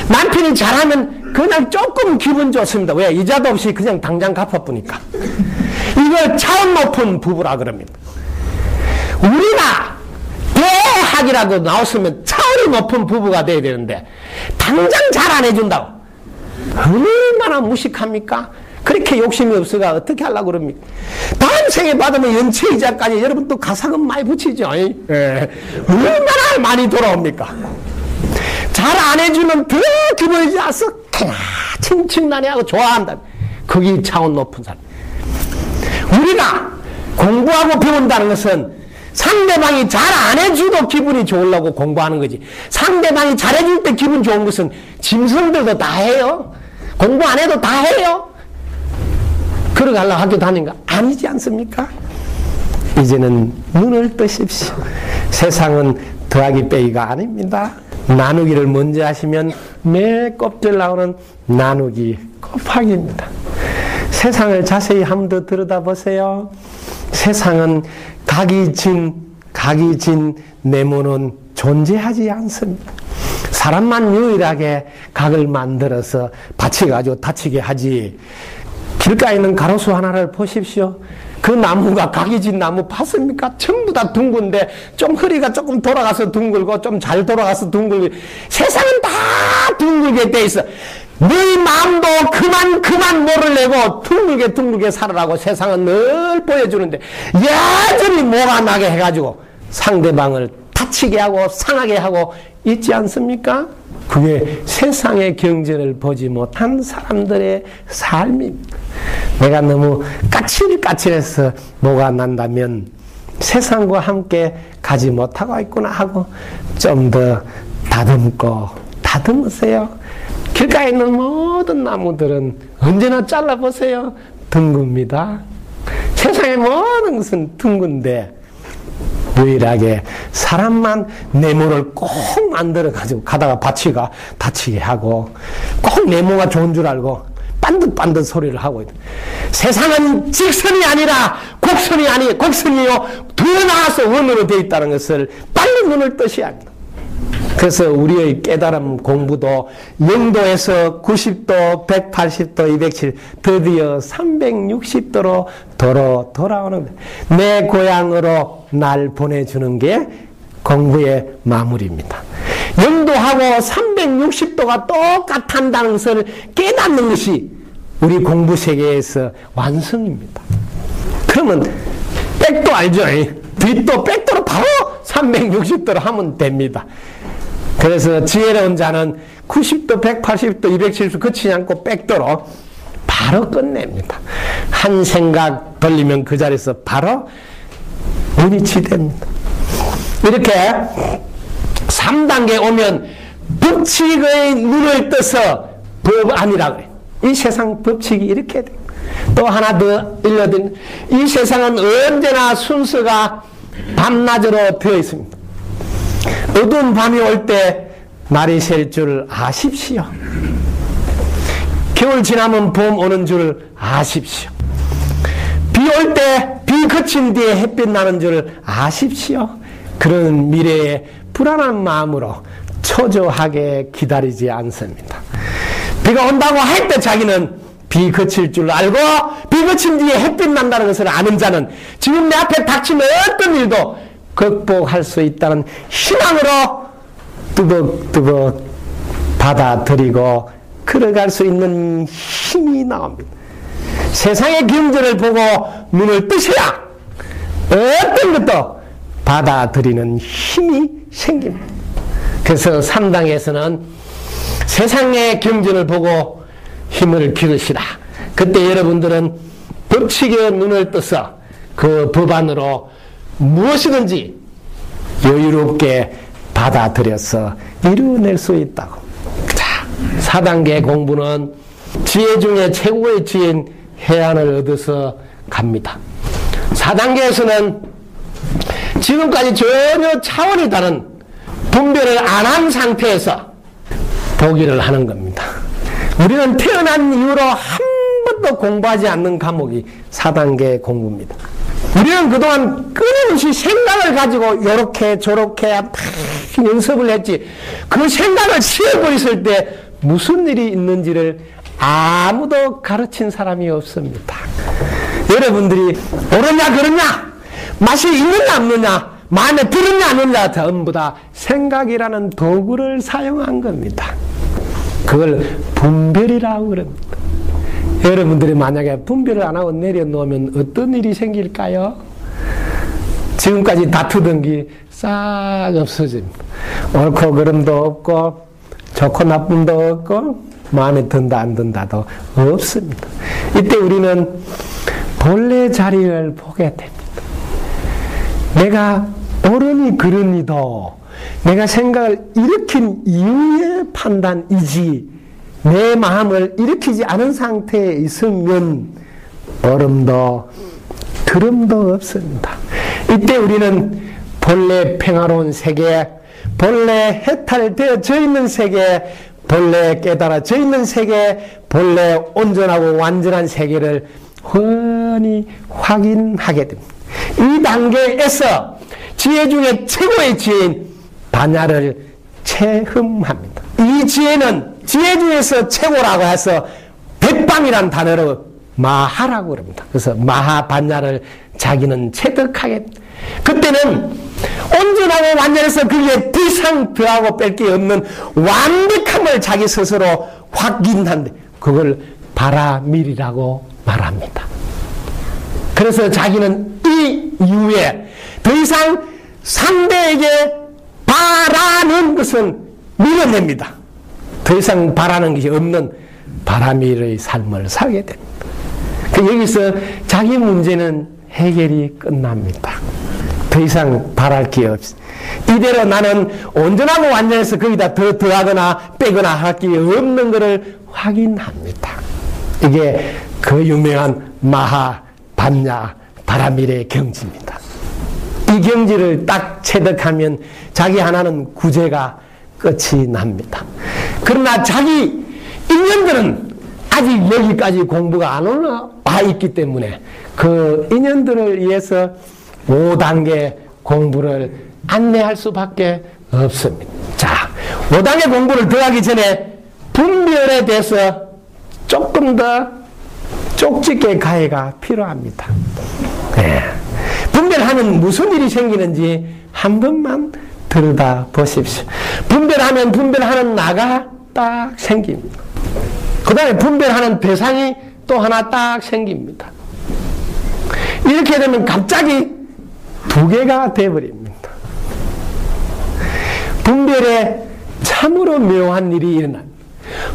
S1: 남편이 잘하면 그냥 조금 기분 좋습니다. 왜? 이자도 없이 그냥 당장 갚아보니까. 이걸 차원 높은 부부라 그럽니다. 우리가 대학이라도 나왔으면 차원이 높은 부부가 돼야 되는데 당장 잘 안 해준다고. 얼마나 무식합니까? 그렇게 욕심이 없어가 어떻게 하려고 그럽니까? 다음 생에 받으면 연체이자까지 여러분 또 가상은 많이 붙이죠. 예. 얼마나 많이 돌아옵니까? 잘 안 해주면 더 기분이 좋아서 칭칭나니하고 좋아한다. 거기 차원 높은 사람. 우리가 공부하고 배운다는 것은 상대방이 잘 안 해줘도 기분이 좋으려고 공부하는 거지. 상대방이 잘해줄 때 기분 좋은 것은 짐승들도 다 해요. 공부 안 해도 다 해요. 그러고 하려고 학교 다니는 거 아니지 않습니까? 이제는 눈을 뜨십시오. 세상은 더하기 빼기가 아닙니다. 나누기를 먼저 하시면 매 껍질 나오는 나누기 곱하기입니다. 세상을 자세히 한 번 더 들여다보세요. 세상은 각이 진 네모는 존재하지 않습니다. 사람만 유일하게 각을 만들어서 받쳐가지고 다치게 하지. 길가에 있는 가로수 하나를 보십시오. 그 나무가 각이 진 나무 봤습니까? 전부 다 둥근데 좀 허리가 조금 돌아가서 둥글고 좀 잘 돌아가서 둥글고 세상은 다 둥글게 돼 있어. 네 마음도 그만 모를 내고 둥글게 살아라고 세상은 늘 보여주는데 여전히 뭐가 나게 해가지고 상대방을 다치게 하고 상하게 하고 있지 않습니까? 그게 세상의 경전을 보지 못한 사람들의 삶입니다. 내가 너무 까칠해서 뭐가 난다면 세상과 함께 가지 못하고 있구나 하고 좀 더 다듬으세요. 길가에 있는 모든 나무들은 언제나 잘라보세요. 둥굽니다. 세상의 모든 것은 둥근데 유일하게 사람만 네모를 꼭 만들어가지고 가다가 바치가 다치게 하고 꼭 네모가 좋은 줄 알고 반듯반듯 소리를 하고 있다. 세상은 직선이 아니라 곡선이 아니 곡선이요 더 나아서 원으로 되어 있다는 것을 빨리 눈을 뜨셔야 합니다. 그래서 우리의 깨달음 공부도 0도에서 90도, 180도, 270, 드디어 360도로 돌아오는 거예요. 내 고향으로 날 보내주는 게 공부의 마무리입니다. 0도하고 360도가 똑같다는 것을 깨닫는 것이 우리 공부 세계에서 완성입니다. 그러면 백도 알죠? 뒷도 백도로 바로 360도로 하면 됩니다. 그래서 지혜로운 자는 90도, 180도, 270도 거치지 않고 백도로 바로 끝냅니다. 한 생각 돌리면 그 자리에서 바로 눈이 치됩니다. 이렇게 3단계 오면 법칙의 눈을 떠서 법 아니라고 해요. 이 세상 법칙이 이렇게 돼요. 또 하나 더 일러드린, 이 세상은 언제나 순서가 밤낮으로 되어 있습니다. 어두운 밤이 올 때 날이 셀 줄 아십시오. 겨울 지나면 봄 오는 줄 아십시오. 비 올 때 비 그친 뒤에 햇빛 나는 줄 아십시오. 그런 미래에 불안한 마음으로 초조하게 기다리지 않습니다. 비가 온다고 할 때 자기는 비 그칠 줄 알고 비 그친 뒤에 햇빛 난다는 것을 아는 자는 지금 내 앞에 닥치는 어떤 일도 극복할 수 있다는 희망으로 뜨벅뜨벅 받아들이고 걸어갈 수 있는 힘이 나옵니다. 세상의 경전을 보고 눈을 뜨셔야 어떤 것도 받아들이는 힘이 생깁니다. 그래서 3당에서는 세상의 경전을 보고 힘을 기르시라. 그때 여러분들은 법칙의 눈을 떠서 그 법 안으로 무엇이든지 여유롭게 받아들여서 이루어낼 수 있다고. 자, 4단계 공부는 지혜 중에 최고의 지혜인 해안을 얻어서 갑니다. 4단계에서는 지금까지 전혀 차원이 다른 분별을 안 한 상태에서 보기를 하는 겁니다. 우리는 태어난 이후로 한 번도 공부하지 않는 과목이 4단계 공부입니다. 우리는 그동안 끊임없이 생각을 가지고 요렇게 저렇게 연습을 했지, 그 생각을 시험을 때 무슨 일이 있는지를 아무도 가르친 사람이 없습니다. 여러분들이 옳으냐 그러냐, 맛이 있느냐 없느냐, 마음에 들었냐 안 들었냐, 전부 다 생각이라는 도구를 사용한 겁니다. 그걸 분별이라고 그럽니다. 여러분들이 만약에 분별을 안 하고 내려놓으면 어떤 일이 생길까요? 지금까지 다투던 게 싹 없어집니다. 옳고 그름도 없고 좋고 나쁨도 없고 마음에 든다 안 든다도 없습니다. 이때 우리는 본래 자리를 보게 됩니다. 내가 옳으니 그러니도 내가 생각을 일으킨 이유의 판단이지 내 마음을 일으키지 않은 상태에 있으면 얼음도 드름도 없습니다. 이때 우리는 본래 평화로운 세계, 본래 해탈되어져 있는 세계, 본래 깨달아져 있는 세계, 본래 온전하고 완전한 세계를 훤히 확인하게 됩니다. 이 단계에서 지혜 중에 최고의 지혜인 반야를 체험합니다. 이 지혜는 지혜 중에서 최고라고 해서 백방이란 단어로 마하라고 그럽니다. 그래서 마하반야를 자기는 체득하게 됩니다. 그때는 온전하고 완전해서 그게 더 이상 더하고 뺄 게 없는 완벽함을 자기 스스로 확인한데 그걸 바라밀이라고 말합니다. 그래서 자기는 이 이후에 더 이상 상대에게 바라는 것은 밀어냅니다. 더 이상 바라는 것이 없는 바라밀의 삶을 살게 됩니다. 여기서 자기 문제는 해결이 끝납니다. 더 이상 바랄 게 없어. 이대로 나는 온전하고 완전해서 거기다 더 더하거나 빼거나 할 게 없는 것을 확인합니다. 이게 그 유명한 마하 반야 바라밀의 경지입니다. 이 경지를 딱 체득하면 자기 하나는 구제가 끝이 납니다. 그러나 자기 인연들은 아직 여기까지 공부가 안 올라와 있기 때문에 그 인연들을 위해서 5단계 공부를 안내할 수밖에 없습니다. 자, 5단계 공부를 들어가기 전에 분별에 대해서 조금 더 쪽집게 가해가 필요합니다. 네. 분별하면 무슨 일이 생기는지 한 번만 들여다 보십시오. 분별하면 분별하는 나가 딱 생깁니다. 그 다음에 분별하는 대상이 또 하나 딱 생깁니다. 이렇게 되면 갑자기 두 개가 되어버립니다. 분별에 참으로 묘한 일이 일어납니다.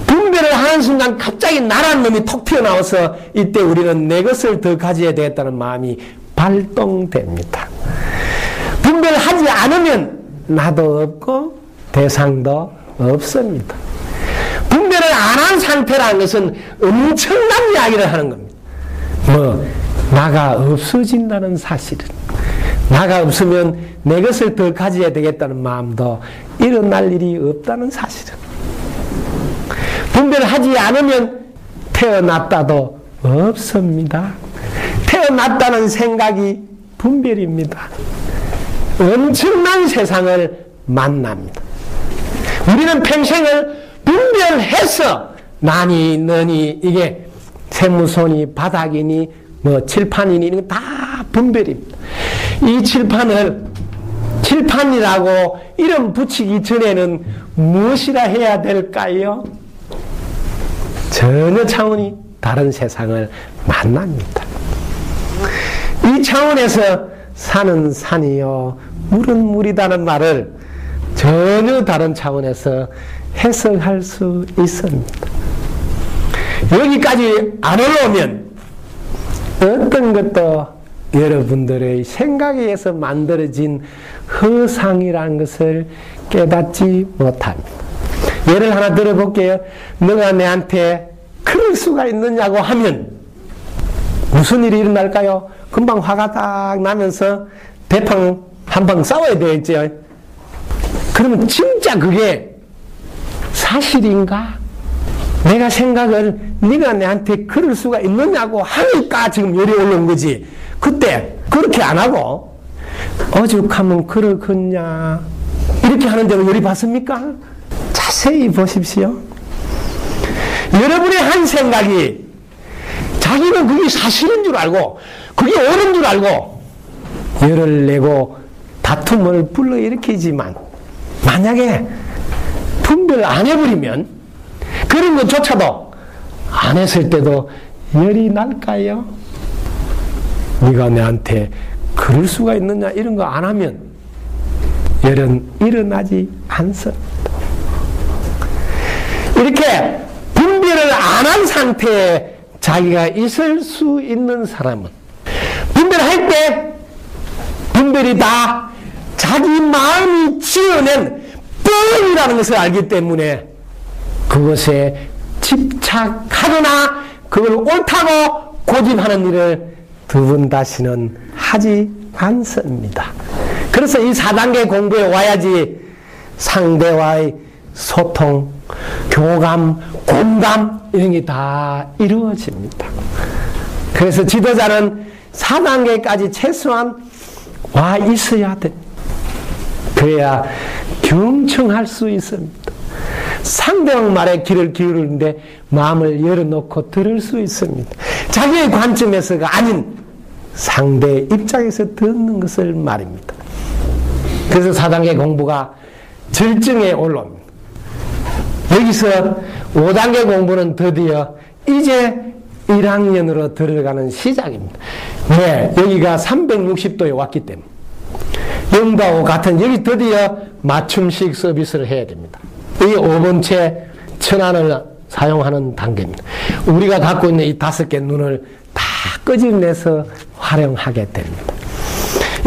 S1: 분별을 하는 순간 갑자기 나라는 놈이 톡 튀어나와서 이때 우리는 내 것을 더 가져야 되겠다는 마음이 발동됩니다. 분별하지 않으면 나도 없고 대상도 없습니다. 분별을 안 한 상태라는 것은 엄청난 이야기를 하는 겁니다. 나가 없어진다는 사실은, 나가 없으면 내 것을 더 가져야 되겠다는 마음도 일어날 일이 없다는 사실은, 분별하지 않으면 태어났다도 없습니다. 태어났다는 생각이 분별입니다. 엄청난 세상을 만납니다. 우리는 평생을 분별해서 나니 너니 이게 세무손이 바닥이니 칠판이니 이런 거 다 분별입니다. 이 칠판이라고 이름 붙이기 전에는 무엇이라 해야 될까요? 전혀 차원이 다른 세상을 만납니다. 이 차원에서 산은 산이요 물은 물이다는 말을 전혀 다른 차원에서 해석할 수 있습니다. 여기까지 안 올라오면 어떤 것도 여러분들의 생각에 의해서 만들어진 허상이라는 것을 깨닫지 못합니다. 예를 하나 들어볼게요. 너가 내한테 그럴 수가 있느냐고 하면 무슨 일이 일어날까요? 금방 화가 딱 나면서 대팡 한방 싸워야 되겠죠. 그러면 진짜 그게 사실인가? 내가 생각을 네가 내한테 그럴 수가 있느냐고 하니까 지금 열이 올라온 거지. 그때 그렇게 안 하고 오죽하면 그러겠냐 이렇게 하는데도 열이 받습니까? 자세히 보십시오. 여러분의 한 생각이 자기는 그게 사실인 줄 알고 그게 옳은 줄 알고 열을 내고 다툼을 불러일으키지만 만약에 분별 안 해버리면 그런 것조차도 안 했을 때도 열이 날까요? 네가 내한테 그럴 수가 있느냐 이런 거 안 하면 열은 일어나지 않습니다. 이렇게 분별을 안 한 상태에 자기가 있을 수 있는 사람은 분별할 때 분별이 다 자기 마음이 지어낸 뻥이라는 것을 알기 때문에 그것에 집착하거나 그걸 옳다고 고집하는 일을 두 번 다시는 하지 않습니다. 그래서 이 4단계 공부에 와야지 상대와의 소통, 교감, 공감 이런 게 다 이루어집니다. 그래서 지도자는 4단계까지 최소한 와 있어야 돼. 그래야 경청할 수 있습니다. 상대방 말에 귀를 기울이는데 마음을 열어놓고 들을 수 있습니다. 자기의 관점에서가 아닌 상대의 입장에서 듣는 것을 말입니다. 그래서 4단계 공부가 절정에 올라옵니다. 여기서 5단계 공부는 드디어 이제 1학년으로 들어가는 시작입니다. 네, 여기가 360도에 왔기 때문에 영도하고 같은 여기 드디어 맞춤식 서비스를 해야 됩니다. 이 5번째 천안을 사용하는 단계입니다. 우리가 갖고 있는 이 5개 눈을 다 끄집내서 활용하게 됩니다.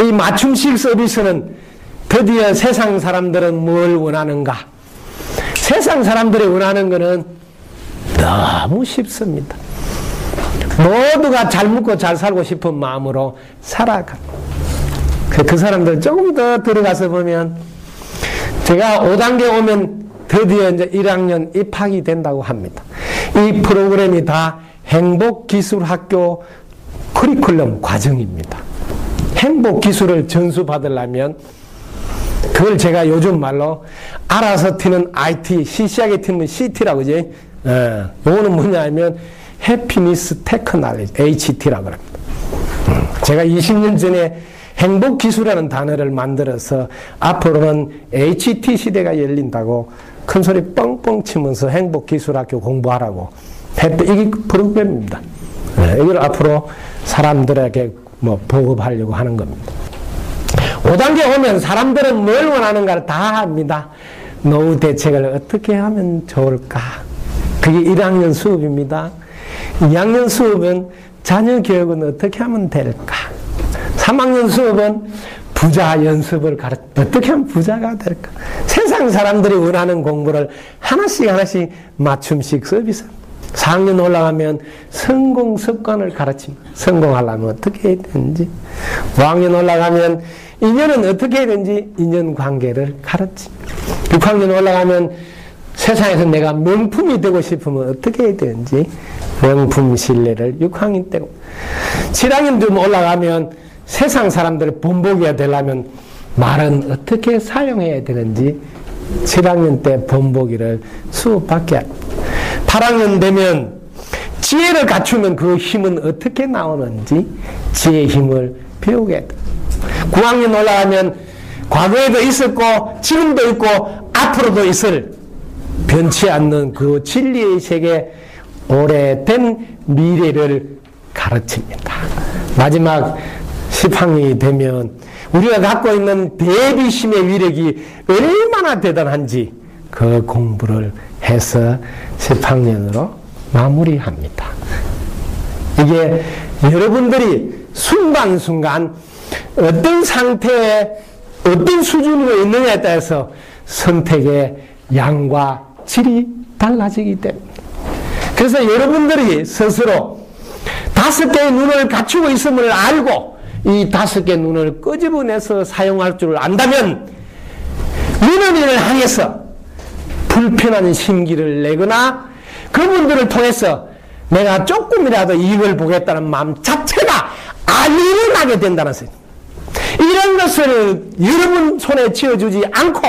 S1: 이 맞춤식 서비스는 드디어 세상 사람들은 뭘 원하는가? 세상 사람들이 원하는 것은 너무 쉽습니다. 모두가 잘 먹고 잘 살고 싶은 마음으로 살아가. 그 사람들 조금 더 들어가서 보면 제가 5단계 오면 드디어 이제 1학년 입학이 된다고 합니다. 이 프로그램이 다 행복기술학교 커리큘럼 과정입니다. 행복 기술을 전수받으려면 그걸 제가 요즘 말로 알아서 튀는 IT, 시시하게 튀는 CT라고 그지? 요거는 뭐냐 하면 해피니스 테크놀로지, HT라고 합니다. 제가 20년 전에 행복 기술이라는 단어를 만들어서 앞으로는 HT 시대가 열린다고 큰 소리 뻥뻥 치면서 행복 기술학교 공부하라고 했던 이게 프로그램입니다. 이걸 앞으로 사람들에게 보급하려고 하는 겁니다. 5단계 오면 사람들은 뭘 원하는가를 다 합니다. 노후 대책을 어떻게 하면 좋을까? 그게 1학년 수업입니다. 2학년 수업은 자녀 교육은 어떻게 하면 될까? 3학년 수업은 부자 연습을 어떻게 하면 부자가 될까? 세상 사람들이 원하는 공부를 하나씩 맞춤식 서비스. 4학년 올라가면 성공 습관을 가르칩니다. 성공하려면 어떻게 해야 되는지. 5학년 올라가면 인연은 어떻게 해야 되는지 인연관계를 가르칩니다. 6학년 올라가면 세상에서 내가 명품이 되고 싶으면 어떻게 해야 되는지 명품 신뢰를 6학년 때고 7학년 좀 올라가면 세상 사람들 본보기가 되려면 말은 어떻게 사용해야 되는지 7학년 때 본보기를 수업받게 합니다. 8학년 되면 지혜를 갖추면 그 힘은 어떻게 나오는지 지혜의 힘을 배우게 됩니다. 9학년 올라가면 과거에도 있었고 지금도 있고 앞으로도 있을 변치 않는 그 진리의 세계 오래된 미래를 가르칩니다. 마지막 10학년이 되면 우리가 갖고 있는 대비심의 위력이 얼마나 대단한지 그 공부를 해서 10학년으로 마무리합니다. 이게 여러분들이 순간순간 어떤 상태에 어떤 수준으로 있느냐에 따라서 선택의 양과 질이 달라지기 때문입니다. 그래서 여러분들이 스스로 5개의 눈을 갖추고 있음을 알고 이 5개의 눈을 끄집어내서 사용할 줄 안다면 민원인을 향해서 불편한 심기를 내거나 그분들을 통해서 내가 조금이라도 이익을 보겠다는 마음 자체가 안 일어나게 된다는 소리. 이런 것을 여러분 손에 쥐어주지 않고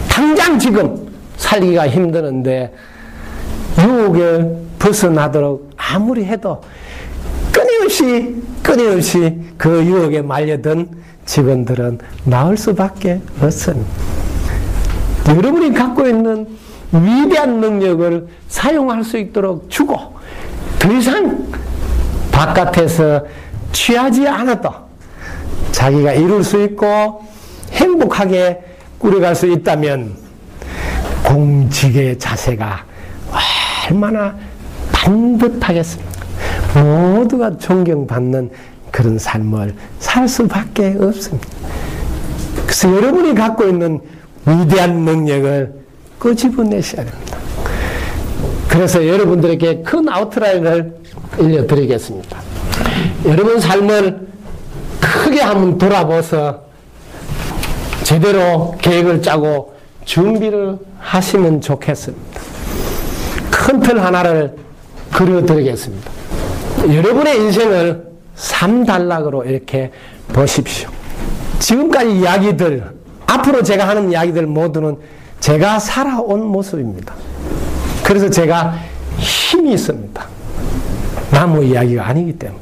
S1: 당장 지금 살기가 힘드는데 유혹에 벗어나도록 아무리 해도 끊임없이 그 유혹에 말려든 직원들은 나올 수밖에 없습니다. 여러분이 갖고 있는 위대한 능력을 사용할 수 있도록 주고 더 이상 바깥에서 취하지 않아도 자기가 이룰 수 있고 행복하게 꾸려갈 수 있다면 공직의 자세가 얼마나 반듯하겠습니까? 모두가 존경받는 그런 삶을 살 수밖에 없습니다. 그래서 여러분이 갖고 있는 위대한 능력을 끄집어내셔야 됩니다. 그래서 여러분들에게 큰 아웃라인을 알려드리겠습니다. 여러분 삶을 크게 한번 돌아보서 제대로 계획을 짜고 준비를 하시면 좋겠습니다. 큰 틀 하나를 그려드리겠습니다. 여러분의 인생을 3단락으로 이렇게 보십시오. 지금까지 이야기들, 앞으로 제가 하는 이야기들 모두는 제가 살아온 모습입니다. 그래서 제가 힘이 있습니다. 나무 이야기가 아니기 때문에.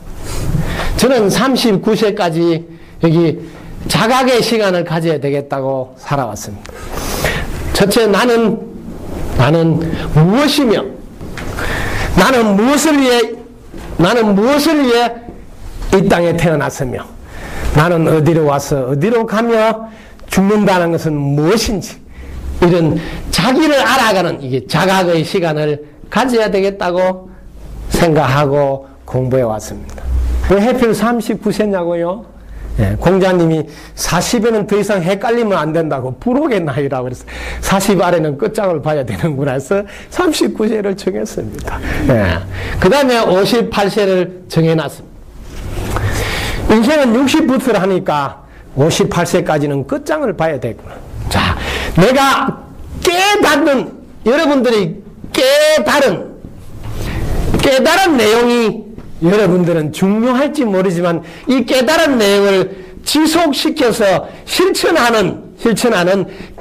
S1: 저는 39세까지 여기 자각의 시간을 가져야 되겠다고 살아왔습니다. 첫째, 나는 무엇이며, 나는 무엇을 위해 이 땅에 태어났으며, 나는 어디로 와서 어디로 가며 죽는다는 것은 무엇인지, 이런 자기를 알아가는 이게 자각의 시간을 가져야 되겠다고 생각하고 공부해 왔습니다. 왜 하필 39세냐고요? 예, 공자님이 40에는 더 이상 헷갈리면 안 된다고 불혹의 나이라고 그래서 40 아래는 끝장을 봐야 되는구나 해서 39세를 정했습니다. 예, 그 다음에 58세를 정해놨습니다. 인생은 60부터 하니까 58세까지는 끝장을 봐야 되구나. 자, 내가 여러분들이 깨달은 내용이 여러분들은 중요할지 모르지만 이 깨달은 내용을 지속시켜서 실천하는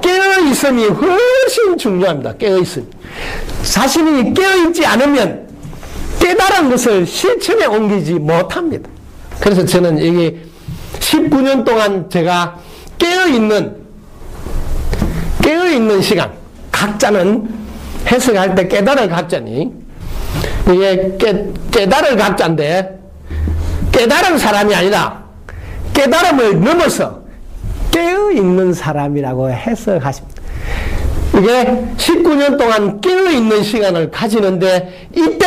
S1: 깨어있음이 훨씬 중요합니다. 깨어있음. 자신이 깨어있지 않으면 깨달은 것을 실천에 옮기지 못합니다. 그래서 저는 이게 19년 동안 제가 깨어있는 시간, 각자는 해석할 때 깨달을 각자니, 이게 깨달을 각자인데, 깨달은 사람이 아니라, 깨달음을 넘어서 깨어있는 사람이라고 해석하십니다. 이게 19년 동안 깨어있는 시간을 가지는데, 이때,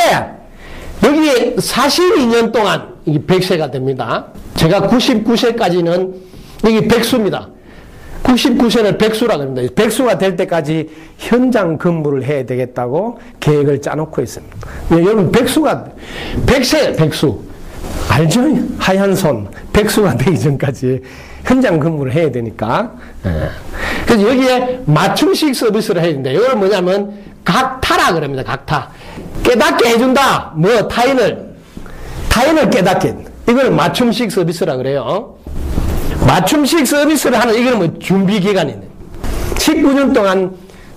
S1: 여기 42년 동안, 이게 100세가 됩니다. 제가 99세까지는, 여기 백수입니다. 99세는 백수라고 합니다. 백수가 될 때까지 현장 근무를 해야 되겠다고 계획을 짜놓고 있습니다. 여러분, 백세, 백수. 알죠? 하얀 손. 백수가 되기 전까지 현장 근무를 해야 되니까. 그래서 여기에 맞춤식 서비스를 해야 된다. 이건 뭐냐면, 각타라 그럽니다. 각타. 깨닫게 해준다. 타인을 깨닫게. 이걸 맞춤식 서비스라 그래요. 맞춤식 서비스를 하는, 이건 뭐 준비기간이네. 19년 동안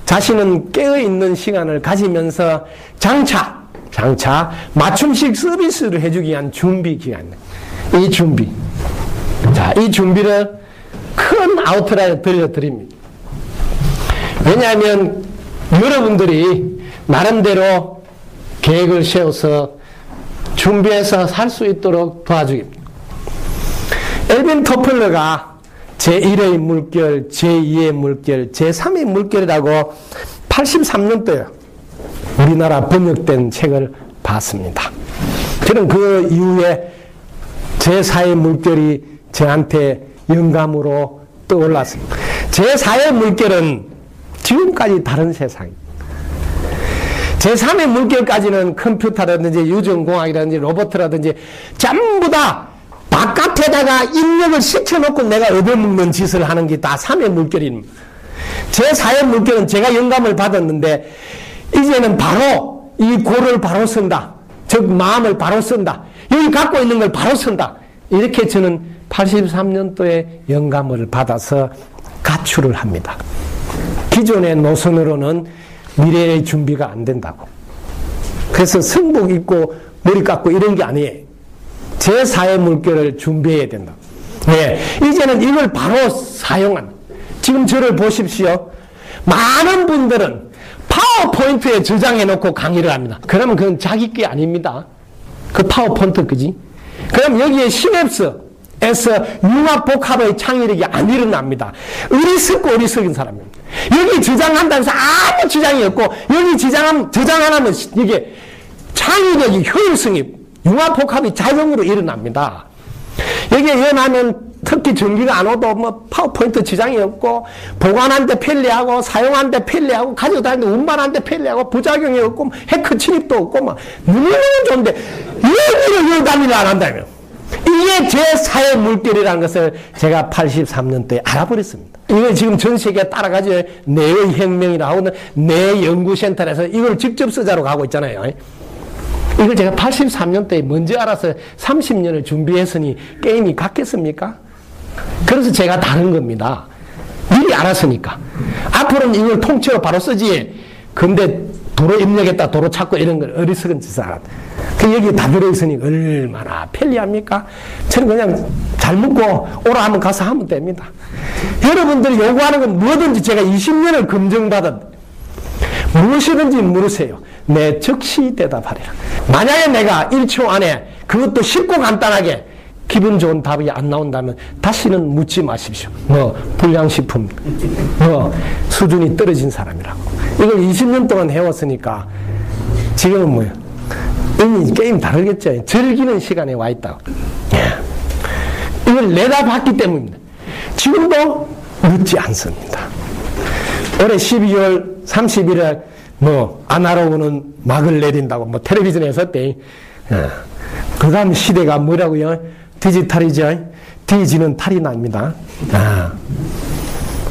S1: 자신은 깨어있는 시간을 가지면서 장차 맞춤식 서비스를 해주기 위한 준비기간이네. 이 준비. 자, 이 준비를 큰 아웃라인을 들려드립니다. 왜냐하면 여러분들이 나름대로 계획을 세워서 준비해서 살 수 있도록 도와주겠습니다. 엘빈 토플러가 제1의 물결, 제2의 물결, 제3의 물결이라고 83년도에 우리나라 번역된 책을 봤습니다. 저는 그 이후에 제4의 물결이 저한테 영감으로 떠올랐습니다. 제4의 물결은 지금까지 다른 세상입니다. 제3의 물결까지는 컴퓨터라든지 유전공학이라든지 로봇이라든지 전부 다 바깥에다가 입력을 시켜놓고 내가 얻어먹는 짓을 하는 게 다 3의 물결입니다. 제4의 물결은 제가 영감을 받았는데 이제는 바로 이 고를 바로 쓴다. 즉 마음을 바로 쓴다. 여기 갖고 있는 걸 바로 쓴다. 이렇게 저는 83년도에 영감을 받아서 가출을 합니다. 기존의 노선으로는 미래의 준비가 안 된다고. 그래서 승복 입고 머리 깎고 이런 게 아니에요. 제4의 물결을 준비해야 된다. 네, 이제는 이걸 바로 사용한. 지금 저를 보십시오. 많은 분들은 파워포인트에 저장해놓고 강의를 합니다. 그러면 그건 자기 게 아닙니다. 그 파워포인트 그지? 그럼 여기에 시냅스에서 융합복합의 창의력이 안 일어납니다. 어리석은 사람입니다. 여기 저장한다고 해서 아무 지장이 없고 여기 저장 안 하면 이게 창의력이 효율성이 융합복합이 자동으로 일어납니다. 여기에 연하면 특히 전기가 안 오도 뭐 파워포인트 지장이 없고 보관하는데 편리하고 사용하는데 편리하고 가지고 다니는데 운반하는데 편리하고 부작용이 없고 해커 침입도 없고 막 너무너무 좋은데 여기를 다니를 안 한다며. 이게 제4의 물결이라는 것을 제가 83년도에 알아버렸습니다. 이걸 지금 전 세계에 따라가지고 뇌의 혁명이라 하고는 뇌 연구센터에서 이걸 직접 쓰자로 가고 있잖아요. 이걸 제가 83년도에 먼저 알아서 30년을 준비했으니 게임이 같겠습니까? 그래서 제가 다른 겁니다. 미리 알았으니까. 앞으로는 이걸 통째로 바로 쓰지. 근데 도로 입력했다, 도로 찾고 이런 걸 어리석은 짓을 알았다. 여기 다 들어있으니 얼마나 편리합니까? 저는 그냥 잘 묻고 오라 하면 가서 하면 됩니다. 여러분들이 요구하는 건 뭐든지 제가 20년을 검증받은 무엇이든지 물으세요. 내 즉시 대답하리라. 만약에 내가 1초 안에 그것도 쉽고 간단하게 기분 좋은 답이 안 나온다면 다시는 묻지 마십시오. 불량식품, 수준이 떨어진 사람이라고. 이걸 20년 동안 해왔으니까 지금은 뭐예요? 이미 게임 다르겠죠. 즐기는 시간에 와 있다고. 이걸 내다봤기 때문입니다. 지금도 늦지 않습니다. 올해 12월 31일 아나로그는 막을 내린다고 텔레비전에서 했대. 그 다음 시대가 뭐라고요? 디지털이죠. 디지는 탈이 납니다.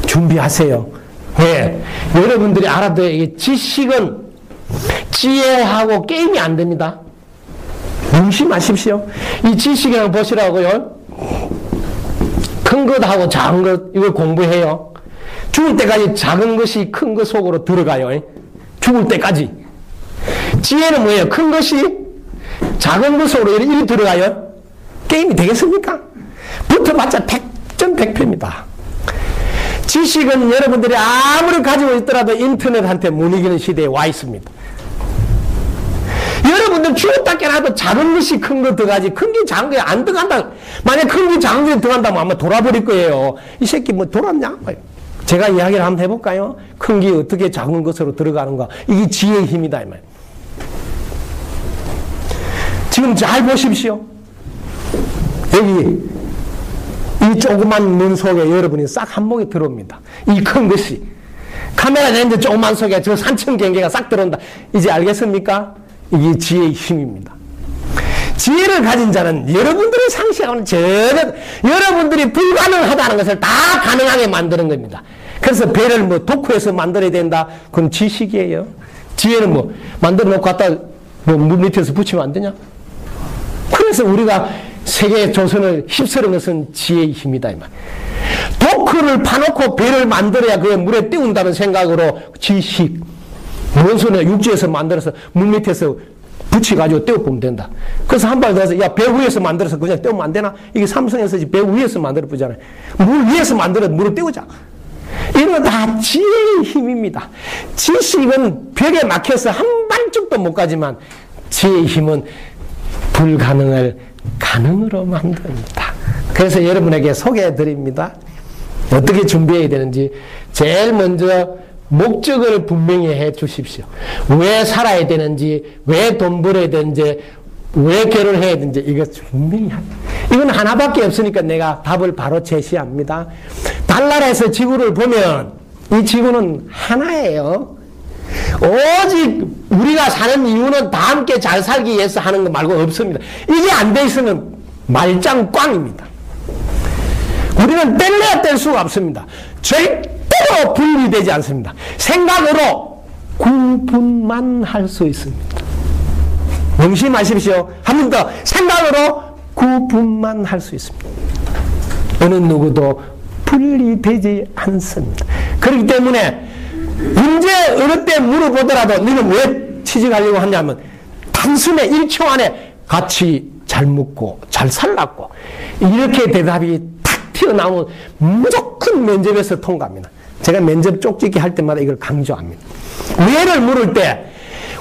S1: 준비하세요. 왜? 여러분들이 알아둬야 이게 지식은 지혜하고 게임이 안 됩니다. 명심하십시오. 이 지식이랑 보시라고요. 큰 것하고 작은 것, 이걸 공부해요. 죽을 때까지 작은 것이 큰 것 속으로 들어가요. 죽을 때까지. 지혜는 뭐예요? 큰 것이 작은 것 속으로 이리 들어가요. 게임이 되겠습니까? 붙어봤자 100점 100패입니다. 지식은 여러분들이 아무리 가지고 있더라도 인터넷한테 못 이기는 시대에 와 있습니다. 여러분들 죽었다 깨나도 작은 것이 큰 거 들어가지 큰 게 작은 게 안 들어간다. 만약 큰 게 작은 게 들어간다면 아마 돌아버릴 거예요. 이 새끼 뭐 돌았냐? 제가 이야기를 한번 해볼까요? 큰 게 어떻게 작은 것으로 들어가는가. 이게 지혜의 힘이다 이 말이에요. 지금 잘 보십시오. 여기 이 조그만 눈 속에 여러분이 싹 한목에 들어옵니다. 이 큰 것이 카메라 렌즈 조그만 속에 저 산천경계가 싹 들어온다. 이제 알겠습니까? 이게 지혜의 힘입니다. 지혜를 가진 자는 여러분들의 상식하고는 전혀 여러분들이 불가능하다는 것을 다 가능하게 만드는 겁니다. 그래서 배를 뭐 도쿠에서 만들어야 된다. 그건 지식이에요. 지혜는 뭐 만들어 놓고 갖다 뭐 물 밑에서 붙이면 안 되냐? 그래서 우리가 세계 조선을 휩쓸은 것은 지혜의 힘이다 이 말. 도크를 파놓고 배를 만들어야 그게 물에 띄운다는 생각으로 지식 뭔 소리야. 육지에서 만들어서 물 밑에서 붙여가지고 떼어보면 된다. 그래서 한 발 더 해서 야 배 위에서 만들어서 그냥 떼우면 안 되나? 이게 삼성에서 배 위에서 만들어 보잖아요. 물 위에서 만들어 물을 떼우자. 이런 건 다 지혜의 힘입니다. 지식은 벽에 막혀서 한 발짝도 못 가지만 지혜의 힘은 불가능을 가능으로 만듭니다. 그래서 여러분에게 소개해 드립니다. 어떻게 준비해야 되는지. 제일 먼저 목적을 분명히 해 주십시오. 왜 살아야 되는지, 왜 돈 벌어야 되는지, 왜 결혼해야 되는지 이거 분명히 이건 하나밖에 없으니까 내가 답을 바로 제시합니다. 달나라에서 지구를 보면 이 지구는 하나예요. 오직 우리가 사는 이유는 다 함께 잘 살기 위해서 하는 거 말고 없습니다. 이게 안 돼 있으면 말짱 꽝입니다. 우리는 뗄래야 뗄 수가 없습니다. 절대로 분리되지 않습니다. 생각으로 구분만 할 수 있습니다. 명심하십시오. 한 번 더 생각으로 구분만 할 수 있습니다. 어느 누구도 분리되지 않습니다. 그렇기 때문에 언제 어느 때 물어보더라도 너는 왜 취직하려고 하냐면 단숨에 1초 안에 같이 잘 먹고 잘 살랐고 이렇게 대답이 탁 튀어나오면 무조건 면접에서 통과합니다. 제가 면접 쪽지기 할 때마다 이걸 강조합니다. 왜를 물을 때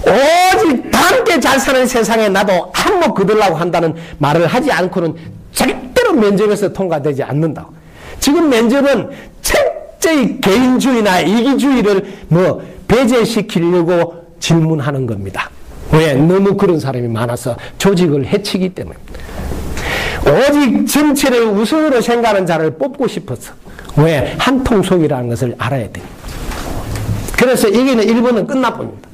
S1: 오직 다 함께 잘 사는 세상에 나도 한몫 거두려고 한다는 말을 하지 않고는 절대로 면접에서 통과되지 않는다고. 지금 면접은 철저히 개인주의나 이기주의를 뭐 배제시키려고 질문하는 겁니다. 왜? 너무 그런 사람이 많아서 조직을 해치기 때문에. 오직 전체를 우선으로 생각하는 자를 뽑고 싶어서. 왜? 한통속이라는 것을 알아야 돼요. 그래서 여기는 1번은 끝나봅니다.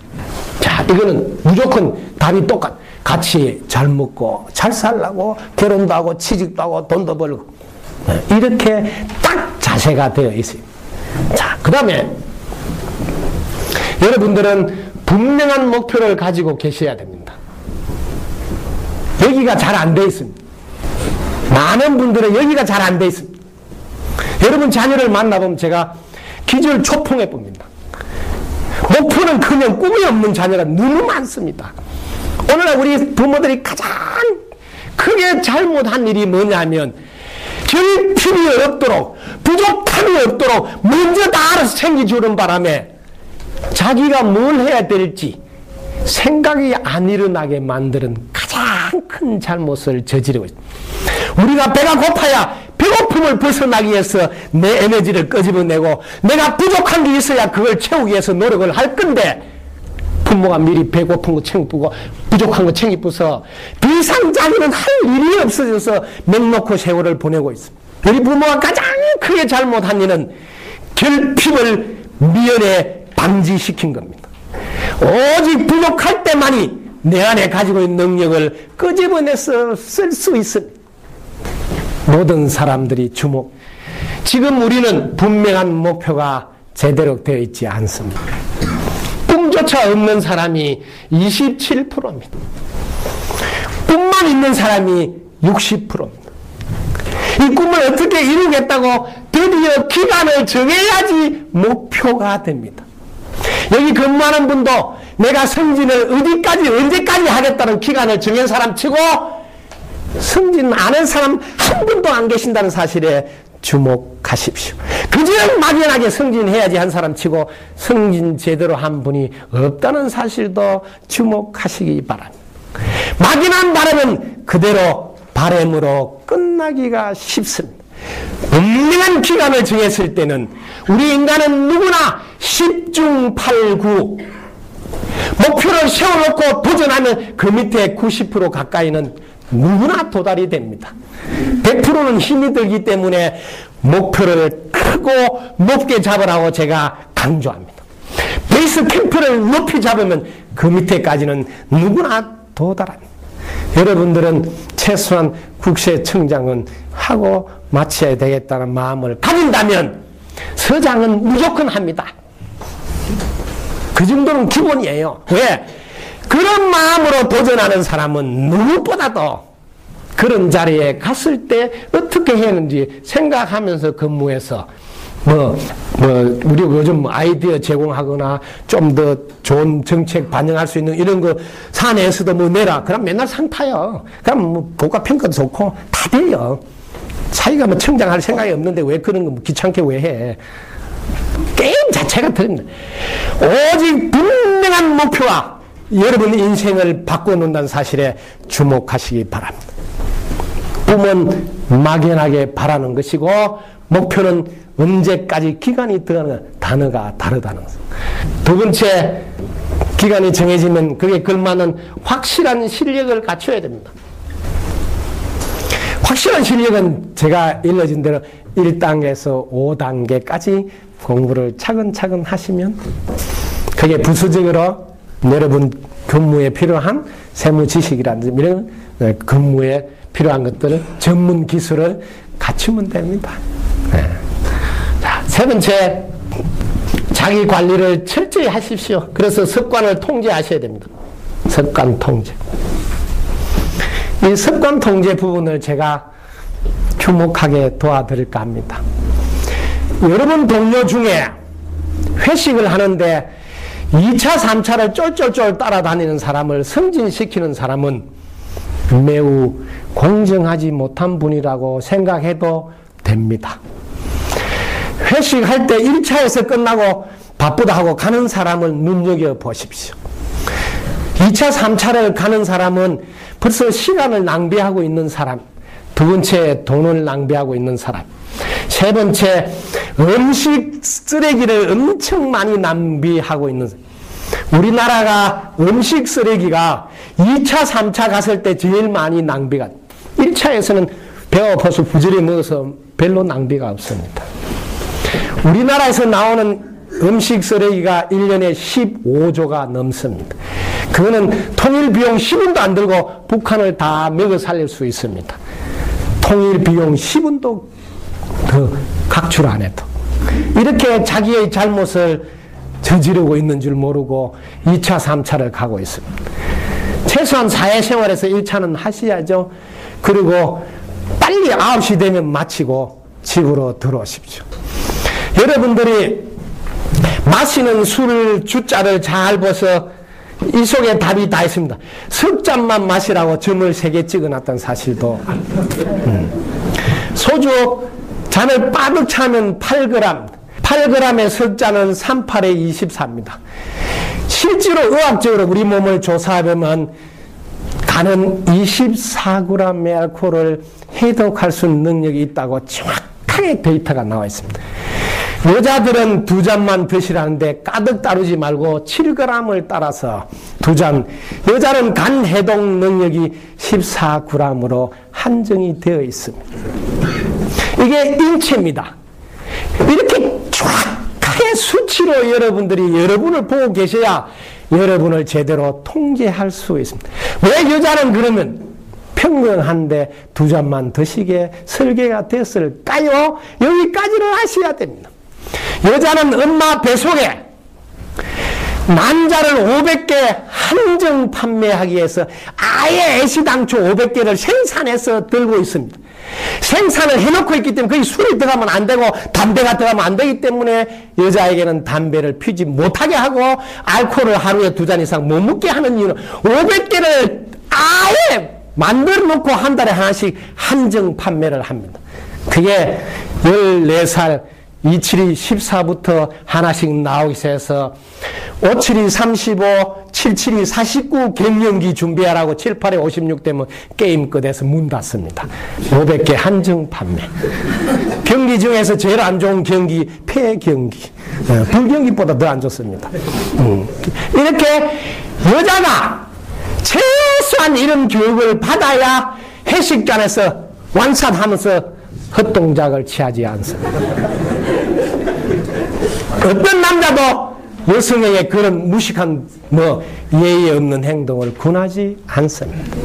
S1: 자, 이거는 무조건 답이 똑같아. 같이 잘 먹고 잘 살라고 결혼도 하고 취직도 하고 돈도 벌고 이렇게 딱 자세가 되어 있어요. 자, 그 다음에 여러분들은 분명한 목표를 가지고 계셔야 됩니다. 여기가 잘 안 돼 있습니다. 많은 분들은 여기가 잘 안 돼 있습니다. 여러분 자녀를 만나보면 제가 기절초풍해 봅니다. 목표는 그냥 꿈이 없는 자녀가 너무 많습니다. 오늘날 우리 부모들이 가장 크게 잘못한 일이 뭐냐면 결핍이 없도록 부족함이 없도록 먼저 다 알아서 챙겨주는 바람에 자기가 뭘 해야 될지 생각이 안 일어나게 만드는 가장 큰 잘못을 저지르고 있습니다. 우리가 배가 고파야 배고픔을 벗어나기 위해서 내 에너지를 끄집어내고 내가 부족한 게 있어야 그걸 채우기 위해서 노력을 할 건데 부모가 미리 배고픈 거 챙기고 부족한 거 챙기고서 더 이상 자기는 할 일이 없어져서 맹놓고 세월을 보내고 있습니다. 우리 부모가 가장 크게 잘못한 일은 결핍을 미연에 방지시킨 겁니다. 오직 부족할 때만이 내 안에 가지고 있는 능력을 끄집어내서 쓸 수 있습니다. 모든 사람들이 주목. 지금 우리는 분명한 목표가 제대로 되어 있지 않습니다. 꿈조차 없는 사람이 27%입니다. 꿈만 있는 사람이 60%입니다. 이 꿈을 어떻게 이루겠다고 드디어 기간을 정해야지 목표가 됩니다. 여기 근무하는 분도 내가 승진을 어디까지 언제까지 하겠다는 기간을 정한 사람 치고 승진 안 한 사람 한 분도 안 계신다는 사실에 주목하십시오. 그저 막연하게 승진해야지 한 사람 치고 승진 제대로 한 분이 없다는 사실도 주목하시기 바랍니다. 막연한 바람은 그대로 바람으로 끝나기가 쉽습니다. 분명한 기간을 정했을 때는 우리 인간은 누구나 10중 8구 목표를 세워놓고 도전하면 그 밑에 90% 가까이는 누구나 도달이 됩니다. 100%는 힘이 들기 때문에 목표를 크고 높게 잡으라고 제가 강조합니다. 베이스 캠프를 높이 잡으면 그 밑에까지는 누구나 도달합니다. 여러분들은 최소한 국세청장은 하고 마쳐야 되겠다는 마음을 가진다면 서장은 무조건 합니다. 그 정도는 기본이에요. 왜? 그런 마음으로 도전하는 사람은 누구보다도 그런 자리에 갔을 때 어떻게 했는지 생각하면서 근무해서 우리 요즘 아이디어 제공하거나 좀 더 좋은 정책 반영할 수 있는 이런 거 사내에서도 내라. 그럼 맨날 상 타요. 그럼 고가 평가도 좋고 다 돼요. 자기가 청장할 생각이 없는데 왜 그런 거 귀찮게 왜 해? 게임 자체가 틀립니다. 오직 분명한 목표와 여러분 인생을 바꿔놓는다는 사실에 주목하시기 바랍니다. 꿈은 막연하게 바라는 것이고 목표는 언제까지 기간이 들어가는 단어가 다르다는 것. 두 번째, 기간이 정해지면 그게 걸맞는 확실한 실력을 갖춰야 됩니다. 확실한 실력은 제가 일러준 대로 1단계에서 5단계까지 공부를 차근차근 하시면 그게 부수적으로 여러분 근무에 필요한 세무 지식이라든지 이런 근무에 필요한 것들을 전문 기술을 갖추면 됩니다. 네. 자, 세 번째, 자기 관리를 철저히 하십시오. 그래서 습관을 통제하셔야 됩니다. 습관 통제. 이 습관 통제 부분을 제가 주목하게 도와드릴까 합니다. 여러분 동료 중에 회식을 하는데 2차, 3차를 쫄쫄쫄 따라다니는 사람을 승진시키는 사람은 매우 공정하지 못한 분이라고 생각해도 됩니다. 회식할 때 1차에서 끝나고 바쁘다 하고 가는 사람을 눈여겨보십시오. 2차, 3차를 가는 사람은 벌써 시간을 낭비하고 있는 사람, 두 번째 돈을 낭비하고 있는 사람, 세 번째 음식 쓰레기를 엄청 많이 낭비하고 있는 사람. 우리나라가 음식 쓰레기가 2차, 3차 갔을 때 제일 많이 낭비가, 1차에서는 배고파서 부지런히 먹어서 별로 낭비가 없습니다. 우리나라에서 나오는 음식 쓰레기가 1년에 15조가 넘습니다. 그거는 통일 비용 10원도 안 들고 북한을 다 먹여 살릴 수 있습니다. 통일 비용 10원도 더 각출 안 해도. 이렇게 자기의 잘못을 저지르고 있는 줄 모르고 2차, 3차를 가고 있습니다. 최소한 사회생활에서 1차는 하셔야죠. 그리고 빨리 9시 되면 마치고 집으로 들어오십시오. 여러분들이 마시는 술 주자를 잘 봐서 이 속에 답이 다 있습니다. 석 잔만 마시라고 점을 3개 찍어놨다는 사실도. 소주 잔을 빠득 차면 8g, 8g의 석잔은 38에 24입니다. 실제로 의학적으로 우리 몸을 조사해보면 간은 24g의 알코올을 해독할 수 있는 능력이 있다고 정확하게 데이터가 나와 있습니다. 여자들은 2잔만 드시라는데 가득 따르지 말고 7g을 따라서 2잔. 여자는 간 해독 능력이 14g으로 한정이 되어 있습니다. 이게 인체입니다. 이렇게 정확하게 수치로 여러분들이 여러분을 보고 계셔야 여러분을 제대로 통제할 수 있습니다. 왜 여자는 그러면 평균한데 2잔만 드시게 설계가 됐을까요? 여기까지는 아셔야 됩니다. 여자는 엄마 뱃속에 난자를 500개 한정 판매하기 위해서 아예 애시당초 500개를 생산해서 들고 있습니다. 생산을 해놓고 있기 때문에 거기 술이 들어가면 안 되고 담배가 들어가면 안 되기 때문에 여자에게는 담배를 피지 못하게 하고 알코올을 하루에 2잔 이상 못 먹게 하는 이유는 500개를 아예 만들어 놓고 한 달에 하나씩 한정 판매를 합니다. 그게 14살 27이 14부터 하나씩 나오기 시작해서 57이 35, 77이 49 갱년기 준비하라고 78에 56 되면 게임 끝에서 문 닫습니다. 500개 한정 판매. 경기 중에서 제일 안 좋은 경기 폐경기. 불경기보다 더 안 좋습니다. 이렇게 여자가 최소한 이런 교육을 받아야 회식장에서 완산하면서 헛동작을 취하지 않습니다. 어떤 남자도 여성에게 그런 무식한 예의 없는 행동을 권하지 않습니다.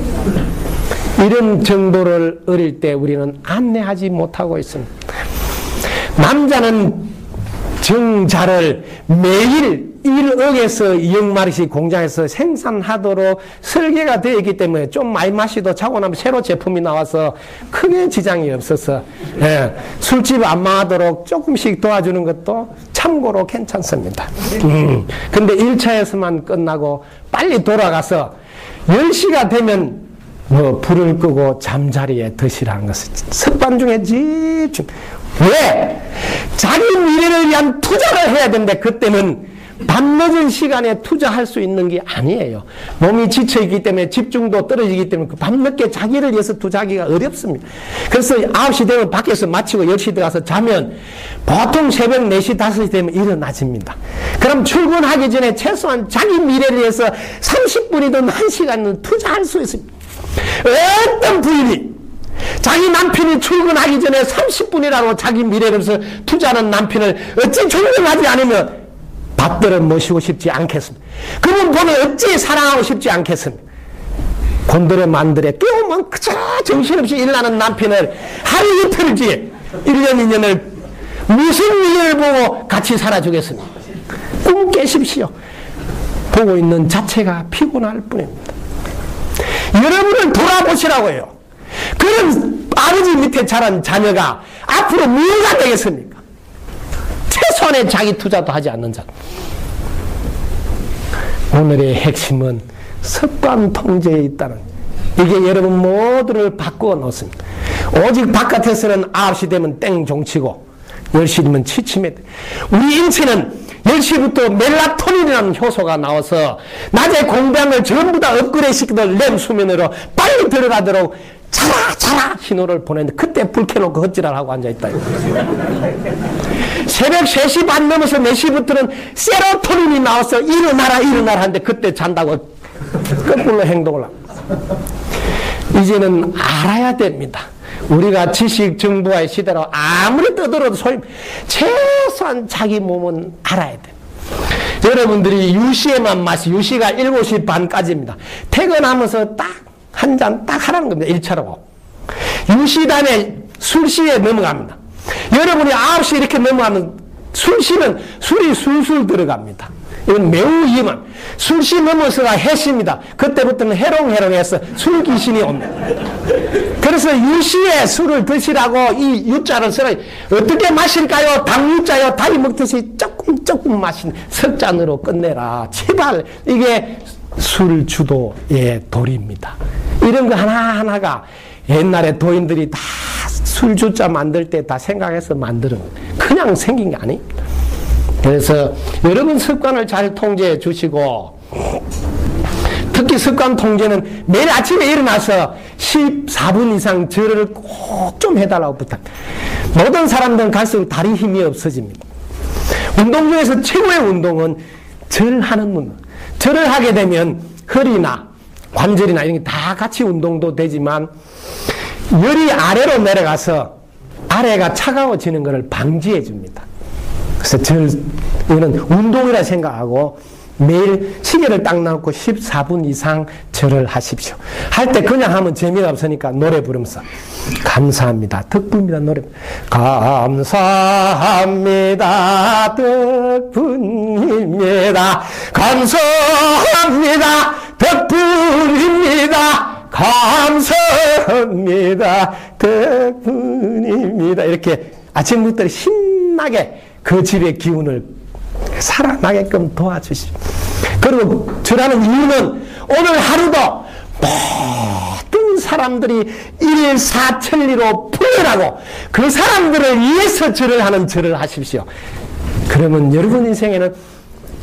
S1: 이런 정도를 어릴 때 우리는 안내하지 못하고 있습니다. 남자는 정자를 매일 1억에서 2억 마리씩 공장에서 생산하도록 설계가 되어 있기 때문에 좀 많이 마시도 자고 나면 새로 제품이 나와서 크게 지장이 없어서 술집 안 망하도록 조금씩 도와주는 것도 참고로 괜찮습니다. 근데 1차에서만 끝나고 빨리 돌아가서 10시가 되면 불을 끄고 잠자리에 드시라는 것은 습관 중에 집중. 왜? 자기 미래를 위한 투자를 해야 되는데 그때는 밤늦은 시간에 투자할 수 있는 게 아니에요. 몸이 지쳐있기 때문에 집중도 떨어지기 때문에 밤늦게 자기를 위해서 투자하기가 어렵습니다. 그래서 9시 되면 밖에서 마치고 10시 들어가서 자면 보통 새벽 4시, 5시 되면 일어나집니다. 그럼 출근하기 전에 최소한 자기 미래를 위해서 30분이든 1시간은 투자할 수 있습니다. 어떤 부인이 자기 남편이 출근하기 전에 30분이라도 자기 미래를 위해서 투자하는 남편을 어찌 존경하지 않으면 밥들을 모시고 싶지 않겠습니까? 그분 보면 어찌 사랑하고 싶지 않겠습니까? 곤드레 만드레 깨우면 그저 정신없이 일나는 남편을 하루 이틀지 1년 2년을 무슨 일을 보고 같이 살아주겠습니까? 꿈 깨십시오. 보고 있는 자체가 피곤할 뿐입니다. 여러분을 돌아보시라고 해요. 그런 아버지 밑에 자란 자녀가 앞으로 뭐가 되겠습니까? 최소한의 자기 투자도 하지 않는 자. 오늘의 핵심은 습관 통제에 있다는, 이게 여러분 모두를 바꾸어 놓습니다. 오직 바깥에서는 9시 되면 땡 종치고 10시 되면 취침해. 우리 인체는 10시부터 멜라토닌이라는 효소가 나와서 낮에 공부한 걸 전부 다 업그레이드 시키도록 램 수면으로 빨리 들어가도록 자라 신호를 보내는데 그때 불 켜놓고 헛질하고 앉아있다. 새벽 3시 반 넘어서 4시부터는 세로토닌이 나와서 일어나라 하는데 그때 잔다고 거꾸로 행동을 합니다. 이제는 알아야 됩니다. 우리가 지식 정보화의 시대로 아무리 떠들어도 최소한 자기 몸은 알아야 돼요. 여러분들이 유시에만 유시가 7시 반까지입니다. 퇴근하면서 딱 한 잔 딱 하라는 겁니다. 1차로. 유시 다음에 술시에 넘어갑니다. 여러분이 9시 이렇게 넘어가면 술시는 술이 술술 들어갑니다. 이건 매우 위험한. 술시 넘어서가 해시입니다. 그때부터는 해롱해롱해서 술 귀신이 옵니다. 그래서 유시에 술을 드시라고 이 유자를 써라. 어떻게 마실까요? 당유자요. 다이 먹듯이 조금 마신 석잔으로 끝내라. 제발. 이게 술 주도의 도리입니다. 이런 거 하나하나가 옛날에 도인들이 다 술 주자 만들 때 다 생각해서 만드는 거예요. 그냥 생긴 게 아닙니다. 그래서 여러분 습관을 잘 통제해 주시고, 특히 습관 통제는 매일 아침에 일어나서 14분 이상 절을 꼭 좀 해달라고 부탁합니다. 모든 사람들은 갈수록 다리 힘이 없어집니다. 운동 중에서 최고의 운동은 절하는 운동. 절을 하게 되면 허리나 관절이나 이런 게 다 같이 운동도 되지만 열이 아래로 내려가서 아래가 차가워지는 것을 방지해 줍니다. 그래서 이거는 운동이라 생각하고 매일 시계를 딱 놔놓고 14분 이상 절을 하십시오. 할 때 그냥 하면 재미가 없으니까 노래 부르면서 감사합니다. 덕분입니다. 노래. 감사합니다. 덕분. 덕분입니다. 감사합니다. 덕분입니다. 감사합니다. 덕분입니다. 이렇게 아침부터 신나게 그 집의 기운을 살아나게끔 도와주시오. 그리고 저라는 이유는 오늘 하루도 모든 사람들이 일사천리로 풀으라고 그 사람들을 위해서 절을 하는 절을 하십시오. 그러면 여러분 인생에는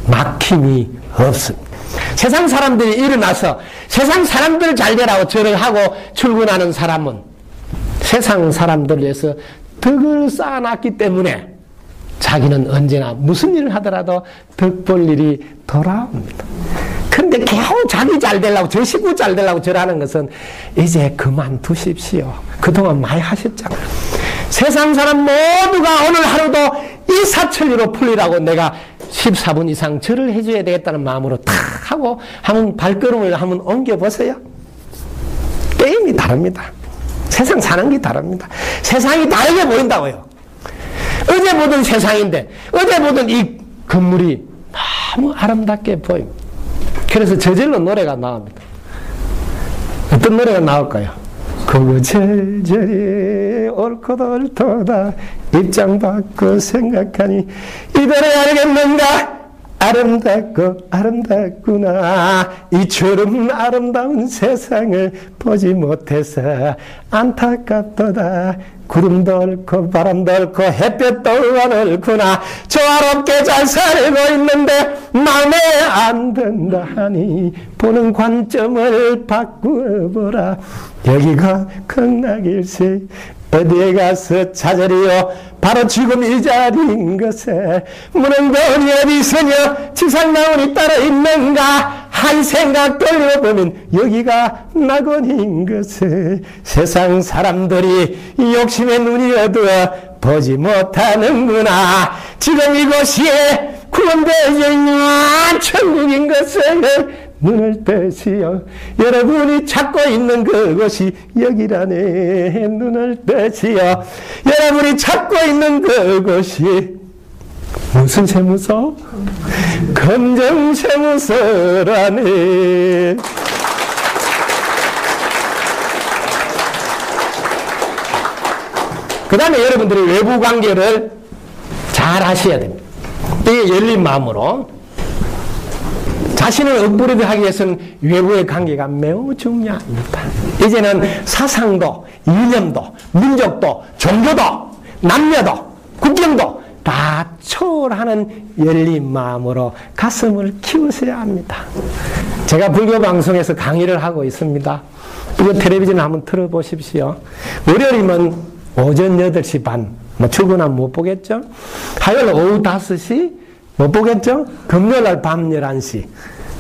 S1: 막힘이 없습니다. 세상 사람들이 일어나서 세상 사람들 잘 되라고 절을 하고 출근하는 사람은 세상 사람들을 위해서 덕을 쌓아놨기 때문에 자기는 언제나 무슨 일을 하더라도 덕 볼 일이 돌아옵니다. 그런데 겨우 자기 잘 되려고 저 식구 잘 되려고 절하는 것은 이제 그만두십시오. 그동안 많이 하셨잖아요. 세상 사람 모두가 오늘 하루도 일사천리로 풀리라고 내가 14분 이상 절을 해줘야 되겠다는 마음으로 탁 하고 한번 발걸음을 한번 옮겨보세요. 게임이 다릅니다. 세상 사는 게 다릅니다. 세상이 다르게 보인다고요. 어제 보던 세상인데 어제 보던 이 건물이 너무 아름답게 보입니다. 그래서 저절로 노래가 나옵니다. 어떤 노래가 나올까요? 그거 절절히 옳고도 옳도다 입장 바꿔 생각하니 이대로 알겠는가 아름답고 아름답구나 이처럼 아름다운 세상을 보지 못해서 안타깝도다 구름도 옳고 바람도 옳고 햇볕도 안 옳구나 조화롭게 잘 살고 있는데 마음에 안 든다 하니 보는 관점을 바꾸어보라 여기가 극락일세 어디에 가서 찾으리요 바로 지금 이 자리인 것에 무능동이 어디서냐 지상 나온이 따로 있는가 한 생각 돌려보면 여기가 낙원인 것에 세상 사람들이 욕심에 눈이 어두워 보지 못하는구나 지금 이곳이 구원되었냐 천국인 것을 눈을 뜨시오 여러분이 찾고 있는 그곳이 여기라네 눈을 뜨시오 여러분이 찾고 있는 그곳이 무슨 세무서? 검정세무서라네. 그 다음에 여러분들이 외부 관계를 잘 하셔야 됩니다. 이게 열린 마음으로 자신을 억부르게 하기 위해서는 외부의 관계가 매우 중요합니다. 이제는 사상도, 이념도, 민족도, 종교도, 남녀도, 국경도 다 초월하는 열린 마음으로 가슴을 키우셔야 합니다. 제가 불교 방송에서 강의를 하고 있습니다. 이거 텔레비전 한번 틀어보십시오. 월요일이면 오전 8시 반, 출근하면 못 보겠죠? 화요일 오후 5시 못 보겠죠? 금요일날 밤 11시.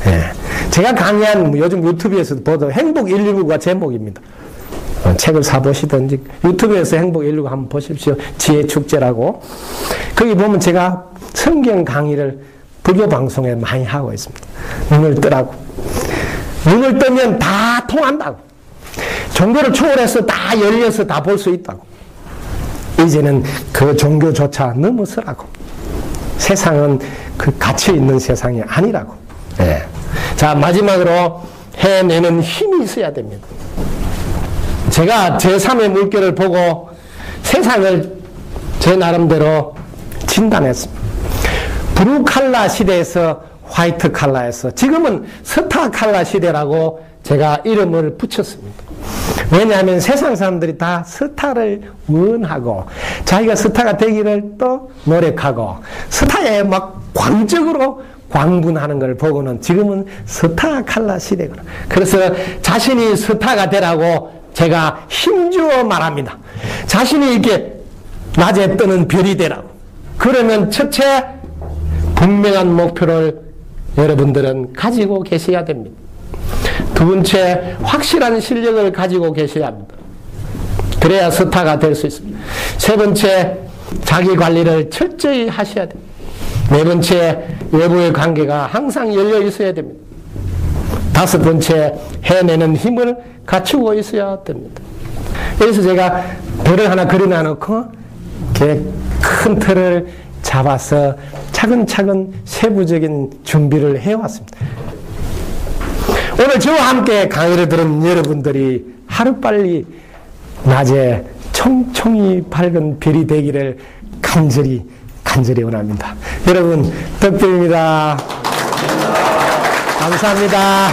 S1: 예. 제가 강의한 요즘 유튜브에서도 보도 행복 119가 제목입니다. 책을 사보시든지 유튜브에서 행복 119 한번 보십시오. 지혜축제라고. 거기 보면 제가 성경 강의를 불교 방송에 많이 하고 있습니다. 눈을 뜨라고. 눈을 뜨면 다 통한다고. 종교를 초월해서 다 열려서 다 볼 수 있다고. 이제는 그 종교조차 넘어서라고. 세상은 그 가치 있는 세상이 아니라고. 예. 자, 마지막으로 해내는 힘이 있어야 됩니다. 제가 제3의 물결을 보고 세상을 제 나름대로 진단했습니다. 브루 칼라 시대에서 화이트 칼라에서 지금은 스타 칼라 시대라고 제가 이름을 붙였습니다. 왜냐하면 세상 사람들이 다 스타를 원하고 자기가 스타가 되기를 또 노력하고 스타에 막 광적으로 광분하는 걸 보고는 지금은 스타 칼라 시대구나. 그래서 자신이 스타가 되라고 제가 힘주어 말합니다. 자신이 이렇게 낮에 뜨는 별이 되라고. 그러면 첫째 분명한 목표를 여러분들은 가지고 계셔야 됩니다. 두 번째 확실한 실력을 가지고 계셔야 합니다. 그래야 스타가 될 수 있습니다. 세 번째 자기 관리를 철저히 하셔야 됩니다. 네 번째 외부의 관계가 항상 열려 있어야 됩니다. 다섯 번째 해내는 힘을 갖추고 있어야 됩니다. 그래서 제가 별을 하나 그려놔 놓고 이렇게 큰 틀을 잡아서 차근차근 세부적인 준비를 해왔습니다. 오늘 저와 함께 강의를 들은 여러분들이 하루빨리 낮에 총총히 밝은 별이 되기를 간절히 원합니다. 여러분, 덕분입니다. 감사합니다.